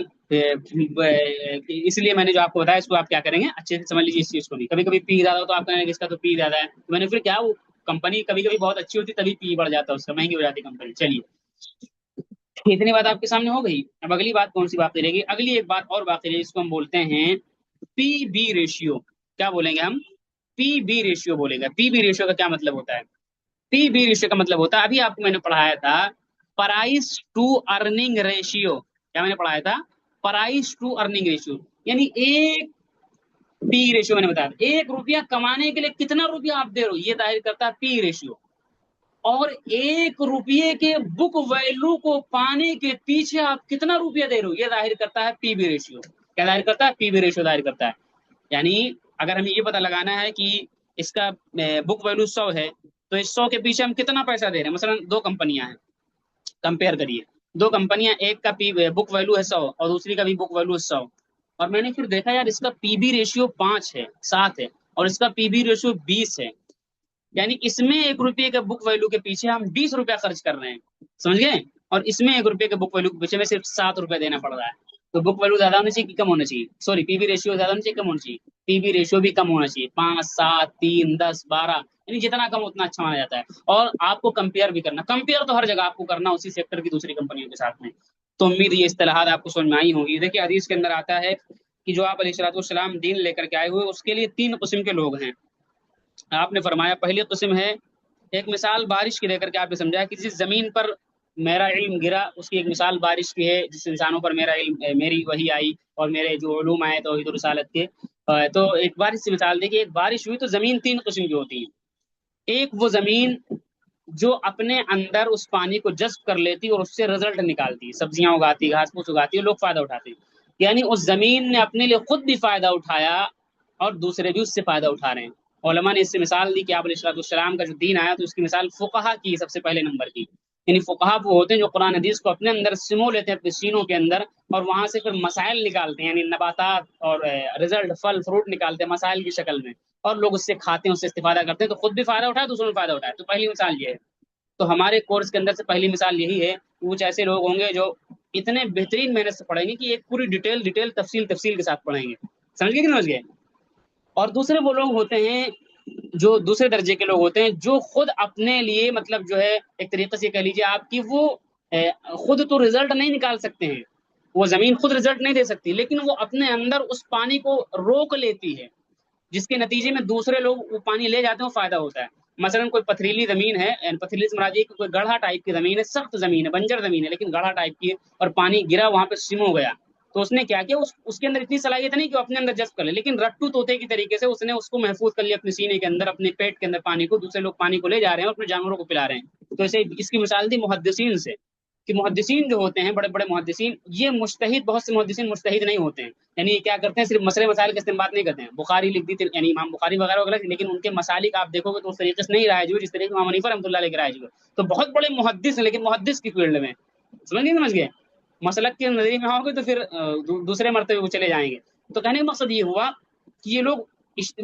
اس لیے میں نے جو آپ کو بتایا اس کو آپ کیا کریں گے، اچھے سے سمجھ لیجیے اس چیز کو بھی. کبھی کبھی پی زیادہ ہو تو آپ کہیں گے اس کا تو پی زیادہ ہے، تو میں نے پھر کیا، وہ کمپنی کبھی کبھی بہت اچھی ہوتی تبھی پی بڑھ جاتا ہے اس کا، مہنگی ہو جاتی کمپنی. چلیے اتنی بات آپ کے سامنے ہو گئی. اب اگلی بات کون سی باقی رہے گی، اگلی ایک بات اور باقی رہے گی، اس کو ہم بولتے ہیں پی بی ریشیو. کیا بولیں گے ہم، پی بی ریشیو بولیں گے. پی بی ریشیو کا کیا مطلب ہوتا ہے، پی بی ریشیو کا مطلب ہوتا ہے، ابھی آپ کو میں نے پڑھایا تھا پرائز ٹو ارننگ ریشیو. کیا میں نے پڑھایا تھا، پرائز ٹو ارننگ ریشیو. یعنی ایک پی ریشیو میں نے بتایا 1 روپیہ کمانے کے لیے کتنا روپیہ آپ دے رہے ہو، یہ ظاہر کرتا ہے پی ریشیو. اور 1 روپیے کے بک ویلو کو پانے کے پیچھے آپ کتنا روپیہ دے رہے ہو، یہ ظاہر کرتا ہے پی بی ریشیو. کیا ظاہر کرتا ہے، پی بی ریشیو ظاہر کرتا ہے. یعنی اگر ہمیں یہ پتہ لگانا ہے کہ اس کا بک ویلو 100 ہے، تو اس 100 کے پیچھے ہم کتنا پیسہ دے رہے ہیں. مثلا 2 کمپنیاں ہیں، کمپیئر کریے 2 کمپنیاں، ایک کا بک ویلو ہے 100 اور دوسری کا بھی بک ویلو ہے 100. اور میں نے پھر دیکھا یار اس کا پی بی ریشیو 5 ہے، 7 ہے، اور اس کا پی بی ریشیو 20 ہے. یعنی اس میں 1 روپیے کے بک ویلو کے پیچھے ہم 20 روپیہ خرچ کر رہے ہیں. سمجھ گئے. اور اس میں 1 روپیے کے بک ویلو کے پیچھے میں صرف 7 روپیہ دینا پڑ رہا ہے. تو بک ویلو زیادہ ہونا چاہیے کہ کم ہونا چاہیے، سوری پی بی ریشیو زیادہ ہونا چاہیے کم ہونا چاہیے. پی بی ریشیو بھی کم ہونا چاہیے، 5 7 3 10 12، یعنی جتنا کم اتنا اچھا مانا جاتا ہے. اور آپ کو کمپیئر بھی کرنا، کمپیئر تو ہر جگہ آپ کو کرنا اسی سیکٹر کی دوسری کمپنیوں کے ساتھ میں. تو امید یہ اصطلاحات آپ کو سمجھ میں آئی ہوں گی. دیکھیے حدیث کے اندر آتا ہے کہ جو آپ علیہ الصلوۃ والسلام دین لے کر کے آئے ہوئے، اس کے لیے 3 قسم کے لوگ ہیں. آپ نے فرمایا پہلی قسم ہے، ایک مثال بارش کی دے کر کے آپ نے سمجھایا کہ جس زمین پر میرا علم گرا، اس کی ایک مثال بارش کی ہے. جس انسانوں پر میرا علم میری وحی آئی اور میرے جو علوم آئے توحید و رسالت کے، تو ایک بارش سے مثال دی کہ ایک بارش ہوئی تو زمین 3 قسم کی ہوتی ہیں. ایک وہ زمین جو اپنے اندر اس پانی کو جذب کر لیتی اور اس سے رزلٹ نکالتی، سبزیاں اگاتی، گھاس پھوس اگاتی، اور لوگ فائدہ اٹھاتے ہیں. یعنی اس زمین نے اپنے لیے خود بھی فائدہ اٹھایا اور دوسرے بھی اس سے فائدہ اٹھا رہے ہیں. علماء نے اس سے مثال دی کہ آپ علیہ الصلوۃ والسلام کا جو دین آیا تو اس کی مثال فقہا کی سب سے پہلے نمبر کی. یعنی فقہا وہ ہوتے ہیں جو قرآن حدیث کو اپنے اندر سمو لیتے ہیں اپنے سینوں کے اندر، اور وہاں سے پھر مسائل نکالتے ہیں، یعنی نباتات اور رزلٹ پھل فروٹ نکالتے ہیں مسائل کی شکل میں، اور لوگ اس سے کھاتے ہیں، اس سے استفادہ کرتے ہیں، تو خود بھی فائدہ اٹھائے دوسروں بھی فائدہ اٹھائے. تو پہلی مثال یہ ہے. تو ہمارے کورس کے اندر سے پہلی مثال یہی ہے. کچھ ایسے لوگ ہوں گے جو اتنے بہترین محنت سے پڑھیں گے کہ ایک پوری ڈیٹیل تفصیل کے ساتھ پڑھیں گے. سمجھ گئے کہ نہیں سمجھ گئے. اور دوسرے وہ لوگ ہوتے ہیں جو دوسرے درجے کے لوگ ہوتے ہیں، جو خود اپنے لیے مطلب جو ہے ایک طریقے سے کہہ لیجیے آپ کی، وہ خود تو رزلٹ نہیں نکال سکتے ہیں، وہ زمین خود رزلٹ نہیں دے سکتی، لیکن وہ اپنے اندر اس پانی کو روک لیتی ہے، جس کے نتیجے میں دوسرے لوگ وہ پانی لے جاتے ہیں، وہ فائدہ ہوتا ہے. مثلا کوئی پتھریلی زمین ہے، یعنی پتھریلی سے مراد یہ کہ کوئی گڑھا ٹائپ کی زمین ہے، سخت زمین ہے، بنجر زمین ہے لیکن گڑھا ٹائپ کی ہے، اور پانی گرا وہاں پہ سم ہو گیا. تو اس نے کیا کیا، اس کے اندر اتنی صلاحیت نہیں کہ وہ اپنے اندر جذب کر لے، لیکن رٹو طوطے کی طریقے سے اس نے اس کو محفوظ کر لیا اپنے سینے کے اندر، اپنے پیٹ کے اندر پانی کو، دوسرے لوگ پانی کو لے جا رہے ہیں اور اپنے جانوروں کو پلا رہے ہیں. تو اسے اس کی مثال دی محدثین سے، کہ محدثین جو ہوتے ہیں بڑے بڑے محدثین، یہ مجتہد، بہت سے محدثین مجتہد نہیں ہوتے ہیں. یعنی کیا کرتے ہیں، صرف مسئلے مسائل کا استنباط نہیں کرتے ہیں. بخاری لکھ دی تھی، یعنی امام بخاری وغیرہ وغیرہ، لیکن ان کے مسالک آپ دیکھو گے تو اس طریقے سے نہیں رائج ہوئے جس طریقے امام حنیفہ رحمۃ اللہ علیہ کے رائج ہوئے. تو بہت بڑے محدث ہیں لیکن محدث کی فیلڈ میں، سمجھ گئے. مسلک کے نظریے میں آؤ گے تو پھر دوسرے مرتبے وہ چلے جائیں گے. تو کہنے کا مقصد یہ ہوا کہ یہ لوگ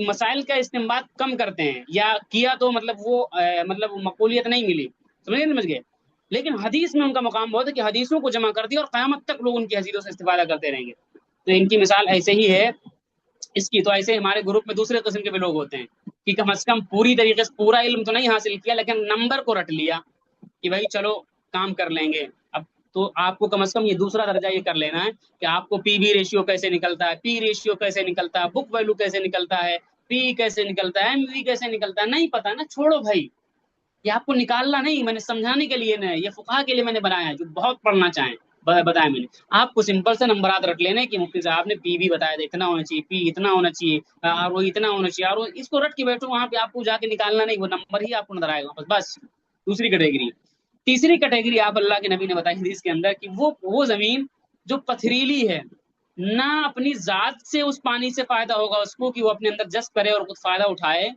مسائل کا استنباط کم کرتے ہیں، یا کیا تو مطلب وہ مطلب مقبولیت نہیں ملی. سمجھ گئے. لیکن حدیث میں ان کا مقام بہت ہے کہ حدیثوں کو جمع کر دیا اور قیامت تک لوگ ان کی حدیثوں سے استفادہ کرتے رہیں گے. تو ان کی مثال ایسے ہی ہے اس کی. تو ایسے ہمارے گروپ میں دوسرے قسم کے بھی لوگ ہوتے ہیں کہ کم از کم پوری طریقے سے پورا علم تو نہیں حاصل کیا لیکن نمبر کو رٹ لیا کہ بھائی چلو کام کر لیں گے. اب تو آپ کو کم از کم یہ دوسرا درجہ یہ کر لینا ہے کہ آپ کو پی بی ریشیو کیسے نکلتا ہے، پی ریشیو کیسے نکلتا ہے، بک ویلو کیسے نکلتا ہے، پی کیسے نکلتا ہے، ایم وی کیسے نکلتا ہے. نہیں پتا نا، چھوڑو بھائی، یہ آپ کو نکالنا نہیں، میں نے سمجھانے کے لیے نہیں، یہ فقہا کے لیے میں نے بنایا ہے جو بہت پڑھنا چاہیں. بتایا میں نے آپ کو سمپل سے نمبرات رکھ لینے کہ مفتی صاحب نے پی بھی بتایا تھا اتنا ہونا چاہیے، پی اتنا ہونا چاہیے، اور وہ اتنا ہونا چاہیے، اور اس کو رٹ کے بیٹھو وہاں پہ، آپ کو جا کے نکالنا نہیں، وہ نمبر ہی آپ کو نظر آئے گا بس. دوسری کیٹیگری. تیسری کیٹیگری آپ اللہ کے نبی نے بتائی حدیث کے اندر کہ وہ زمین جو پتھریلی ہے، نہ اپنی ذات سے اس پانی سے فائدہ ہوگا اس کو کہ وہ اپنے اندر جذب کرے اور کچھ فائدہ اٹھائے،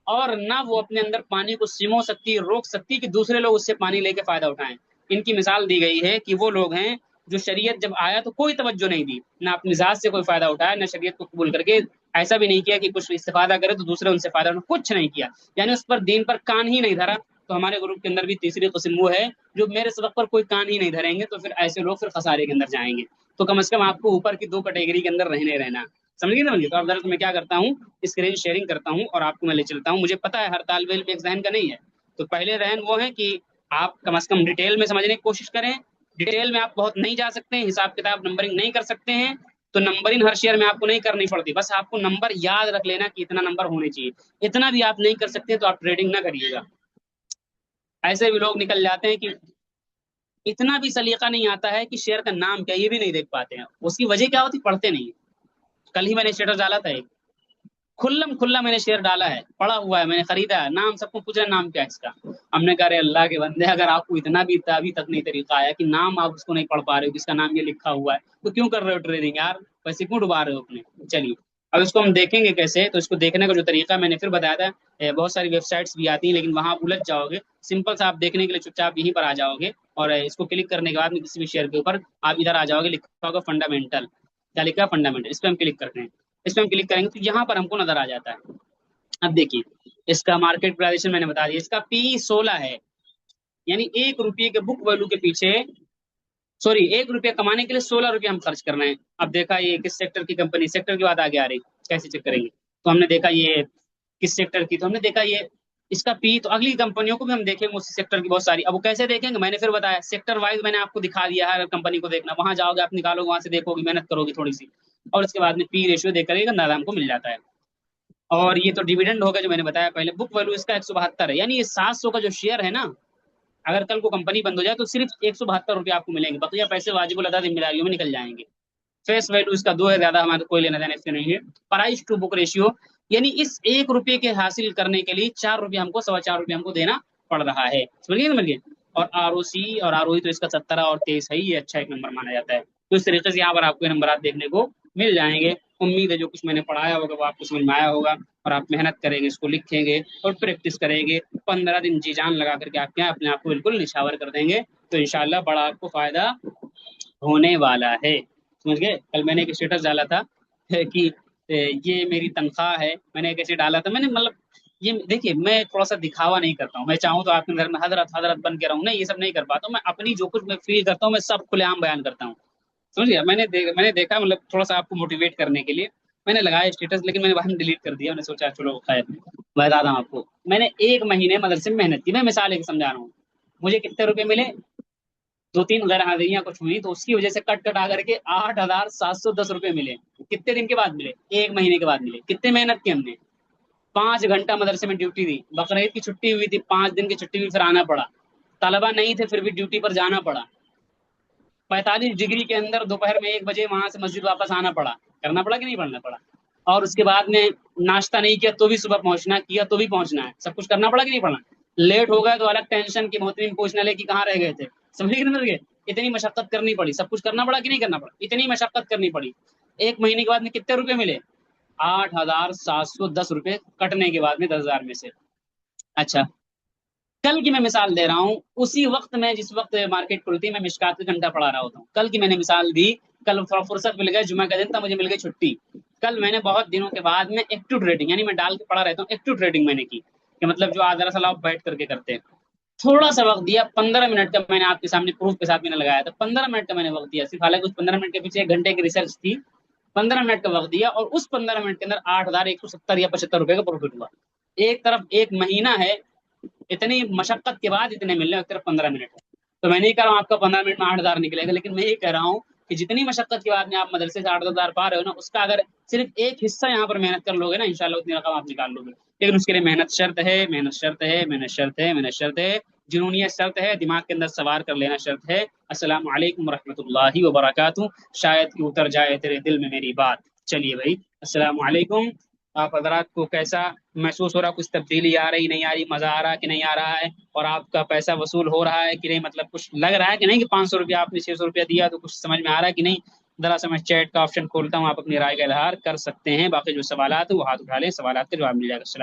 اور نہ وہ اپنے اندر پانی کو سمو سکتی روک سکتی کہ دوسرے لوگ اس سے پانی لے کے فائدہ اٹھائیں۔ ان کی مثال دی گئی ہے کہ وہ لوگ ہیں جو شریعت جب آیا تو کوئی توجہ نہیں دی، نہ اپنی ذات سے کوئی فائدہ اٹھایا، نہ شریعت کو قبول کر کے ایسا بھی نہیں کیا کہ کچھ استفادہ کرے تو دوسرے ان سے فائدہ اٹھائے، کچھ نہیں کیا، یعنی اس پر دین پر کان ہی نہیں دھرا۔ تو ہمارے گروپ کے اندر بھی تیسری قسم وہ ہے جو میرے سبق پر کوئی کان ہی نہیں دھریں گے، تو پھر ایسے لوگ پھر خسارے کے اندر جائیں گے۔ تو کم از کم آپ کو اوپر کی دو کیٹیگری کے اندر رہنا، سمجھ گئے نا مجھے؟ تو اب درست میں کیا کرتا ہوں، اسکرین شیئرنگ کرتا ہوں اور آپ کو میں لے چلتا ہوں۔ مجھے پتا ہے ہر طالب علم ایک ذہن کا نہیں ہے، تو پہلے ذہن وہ ہے کہ آپ کم از کم ڈیٹیل میں سمجھنے کی کوشش کریں۔ ڈیٹیل میں آپ بہت نہیں جا سکتے ہیں، حساب کتاب نمبرنگ نہیں کر سکتے ہیں، تو نمبرنگ ہر شیئر میں آپ کو نہیں کرنی پڑتی، بس آپ کو نمبر یاد رکھ لینا کہ اتنا نمبر ہونے چاہیے۔ اتنا بھی آپ نہیں کر سکتے تو آپ ٹریڈنگ نہ کریے گا۔ ایسے بھی لوگ نکل جاتے ہیں کہ اتنا بھی سلیقہ نہیں آتا ہے کہ شیئر کا نام کیا یہ بھی نہیں دیکھ پاتے ہیں۔ اس کی وجہ کیا ہوتی، پڑھتے نہیں ہیں۔ کل ہی میں نے اسٹیٹس ڈالا تھا ایک، کھلم کھلا میں نے شیئر ڈالا ہے، پڑا ہوا ہے، میں نے خریدا ہے، نام سب کو پوچھ رہا نام کیا ہے اس کا۔ ہم نے کہا رے اللہ کے بندے، اگر آپ کو اتنا بھی ابھی تک نہیں طریقہ آیا کہ نام آپ اس کو نہیں پڑھ پا رہے ہو، جس کا نام یہ لکھا ہوا ہے، تو کیوں کر رہے ہو ٹریڈنگ یار، پیسے کیوں ڈبا رہے ہو اپنے؟ چلیے اب اس کو ہم دیکھیں گے کیسے۔ تو اس کو دیکھنے کا جو طریقہ میں نے پھر بتایا تھا، بہت ساری ویب سائٹس بھی آتی ہیں لیکن وہاں آپ الجھ جاؤ گے۔ سمپل سا آپ دیکھنے کے لیے چپ چاپ یہیں پر آ جاؤ گے، اور اس کو کلک کرنے کے بعد میں کسی بھی شیئر کے اوپر آپ ادھر آ جاؤ گے، لکھا ہوگا فنڈامنٹل، کیا لکھا ہے فنڈامنٹل، اس پہ ہم کلک کرتے ہیں۔ اس پہ ہم کلک کریں گے تو یہاں پر ہم کو نظر آ جاتا ہے۔ اب دیکھیے اس کا مارکیٹ پرائزیشن میں نے بتا دیا، اس کا پی 16 ہے، یعنی 1 روپے کے بک ویلو کے پیچھے، سوری 1 روپیہ کمانے کے لیے 16 روپے ہم خرچ کر رہے ہیں۔ اب دیکھا یہ کس سیکٹر کی کمپنی، سیکٹر کی بات آگے آ رہی، کیسے چیک کریں گے؟ تو ہم نے دیکھا یہ کس سیکٹر کی، تو ہم نے دیکھا یہ اس کا پی، تو اگلی کمپنیوں کو بھی ہم دیکھیں گے اسی سیکٹر کی بہت ساری۔ اب وہ کیسے دیکھیں گے، میں نے پھر بتایا سیکٹر وائز میں نے آپ کو دکھا دیا ہے، ہر کمپنی کو دیکھنا، وہاں جاؤ گے آپ نکالو گے، وہاں سے دیکھو گے، محنت کرو گے تھوڑی سی، اور اس کے بعد میں پی ریشیو دیکھ کر ایک اندازہ ہم کو مل جاتا ہے۔ اور یہ تو ڈیویڈنڈ ہوگا جو میں نے بتایا پہلے، بک ویلو اس کا 172 ہے، یعنی یہ 700 کا جو شیئر ہے نا، اگر کل کو کمپنی بند ہو جائے تو صرف 172 روپے آپ کو ملیں گے، بقیہ پیسے واجب الادا ذمہ داریوں میں نکل جائیں گے۔ فیس ویلو اس کا 2 ہے، زیادہ ہمارا کوئی لینا دینا اس سے نہیں ہے۔ پرائز ٹو بک ریشیو، یعنی اس 1 روپے کے حاصل کرنے کے لیے 4 روپے ہم کو، 4.25 روپے ہم کو دینا پڑ رہا ہے، سمجھیے نا ملیے۔ اور آر او سی اور آر او ای تو اس کا 17 اور 23 ہے، یہ اچھا ایک نمبر مانا جاتا ہے۔ تو اس طریقے سے یہاں پر آپ کو یہ نمبرات دیکھنے کو مل جائیں گے۔ امید ہے جو کچھ میں نے پڑھایا ہوگا وہ آپ کو سمجھ میں آیا ہوگا، اور آپ محنت کریں گے، اس کو لکھیں گے اور پریکٹس کریں گے، 15 دن جی جان لگا کر کے آپ کیا اپنے آپ کو بالکل نشاور کر دیں گے، تو انشاءاللہ بڑا آپ کو فائدہ ہونے والا ہے، سمجھ گئے؟ کل میں نے ایک اسٹیٹس ڈالا تھا کہ یہ میری تنخواہ ہے، میں نے کیسے ڈالا تھا، میں نے مطلب یہ دیکھیے میں تھوڑا سا دکھاوا نہیں کرتا ہوں، میں چاہوں تو آپ کے گھر میں حضرت حضرت بن کے رہوں نا، یہ سب نہیں کر پاتا ہوں، میں اپنی جو کچھ میں فیل کرتا ہوں میں سب کھلے عام بیان کرتا ہوں، سمجھ گیا؟ میں نے دیکھا مطلب تھوڑا سا آپ کو موٹیویٹ کرنے کے لیے میں نے لگایا اسٹیٹس، لیکن میں نے بعد میں ڈیلیٹ کر دیا، میں نے سوچا چلو خیر میں بتا ہوں آپ کو۔ میں نے 1 مہینے مدرسے میں محنت کی، میں مثال ایک سمجھا رہا ہوں، مجھے کتنے روپے ملے، 2 3 غیر حاضریاں کچھ ہوئی تو اس کی وجہ سے کٹ کٹ آ کر کے 8,710 روپے ملے۔ کتنے دن کے بعد ملے؟ 1 مہینے کے بعد ملے۔ کتنے محنت کی ہم نے؟ 5 گھنٹہ مدرسے میں ڈیوٹی دی، بقرعید کی چھٹی ہوئی تھی، 5 دن کی چھٹی ہوئی، پھر آنا پڑا، طلبا نہیں تھے پھر بھی ڈیوٹی پر جانا پڑا، 45 ڈگری کے اندر دوپہر میں 1 بجے وہاں سے مسجد واپس آنا پڑا، کرنا پڑا کہ نہیں پڑھنا پڑا؟ اور اس کے بعد میں ناشتہ نہیں کیا تو بھی صبح پہنچنا، کیا تو بھی پہنچنا ہے، سب کچھ کرنا پڑا کہ نہیں پڑنا؟ لیٹ ہو گیا تو الگ ٹینشن کی محترم پوچھنا لے کہ کہاں رہ گئے تھے، سمجھے کہ نہیں گئے؟ اتنی مشقت کرنی پڑی، سب کچھ کرنا پڑا کہ نہیں کرنا پڑا؟ اتنی مشقت کرنی پڑی۔ 1 مہینے کے بعد میں کتنے روپے ملے؟ 8,710 روپے کٹنے کے بعد میں 10,000 میں سے۔ اچھا کل کی میں مثال دے رہا ہوں، اسی وقت میں جس وقت مارکیٹ کھلتی میں مشکات کا گھنٹہ پڑھا رہا ہوتا ہوں، کل کی میں نے مثال دی، کل تھوڑا فرصت مل گیا، جمعہ کا دن تھا، مجھے مل گئی چھٹی، کل میں نے بہت دنوں کے بعد میں ایکٹیو ٹریڈنگ، یعنی میں ڈال کے پڑھا رہتا ہوں، ایکٹیو ٹریڈنگ میں نے کی، کہ مطلب جو آج دراصل آپ بیٹھ کر کے کرتے ہیں، تھوڑا سا وقت دیا، 15 منٹ کا میں نے آپ کے سامنے پروف کے ساتھ میں نے لگایا تھا، 15 منٹ کا میں نے وقت دیا صرف، حالانکہ اس 15 منٹ کے پیچھے 1 گھنٹے کی ریسرچ تھی، 15 منٹ کا وقت دیا اور اس 15 منٹ کے اندر 8,170 یا 75 روپے کا پروفٹ ہوا۔ ایک طرف 1 مہینہ ہے، اتنی مشقت کے بعد اتنے مل رہے ہیں، ایک طرف 15 منٹ ہے، تو میں نہیں کہہ رہا ہوں آپ کا 15 منٹ میں 8,000 نکلے گا، لیکن میں یہ کہہ رہا ہوں کہ جتنی مشقت کے بعد میں آپ مدرسے سے 8,000 پا رہے ہو نا، اس کا اگر صرف ایک حصہ یہاں پر محنت کر لو گے نا، انشاءاللہ اتنی رقم آپ نکال لو گے، لیکن اس کے لیے محنت شرط ہے، محنت شرط ہے، محنت شرط ہے، محنت شرط ہے، جنونیت شرط ہے، دماغ کے اندر سوار کر لینا شرط ہے۔ السلام علیکم ورحمۃ اللہ وبرکاتہ، شاید کہ اتر جائے تیرے دل میں میری بات۔ چلیے بھائی السلام علیکم، آپ حضرات کو کیسا محسوس ہو رہا، کچھ تبدیلی آ رہی نہیں آ رہی، مزہ آ رہا کہ نہیں آ رہا ہے، اور آپ کا پیسہ وصول ہو رہا ہے کہ نہیں، مطلب کچھ لگ رہا ہے کہ نہیں کہ 500 روپیہ آپ نے 600 روپیہ دیا تو کچھ سمجھ میں آ رہا ہے کہ نہیں، ذرا سا میں چیٹ کا آپشن کھولتا ہوں، آپ اپنی رائے کا اظہار کر سکتے ہیں، باقی جو سوالات ہیں وہ ہاتھ اٹھا لیں، سوالات کا جواب مل جائے گا۔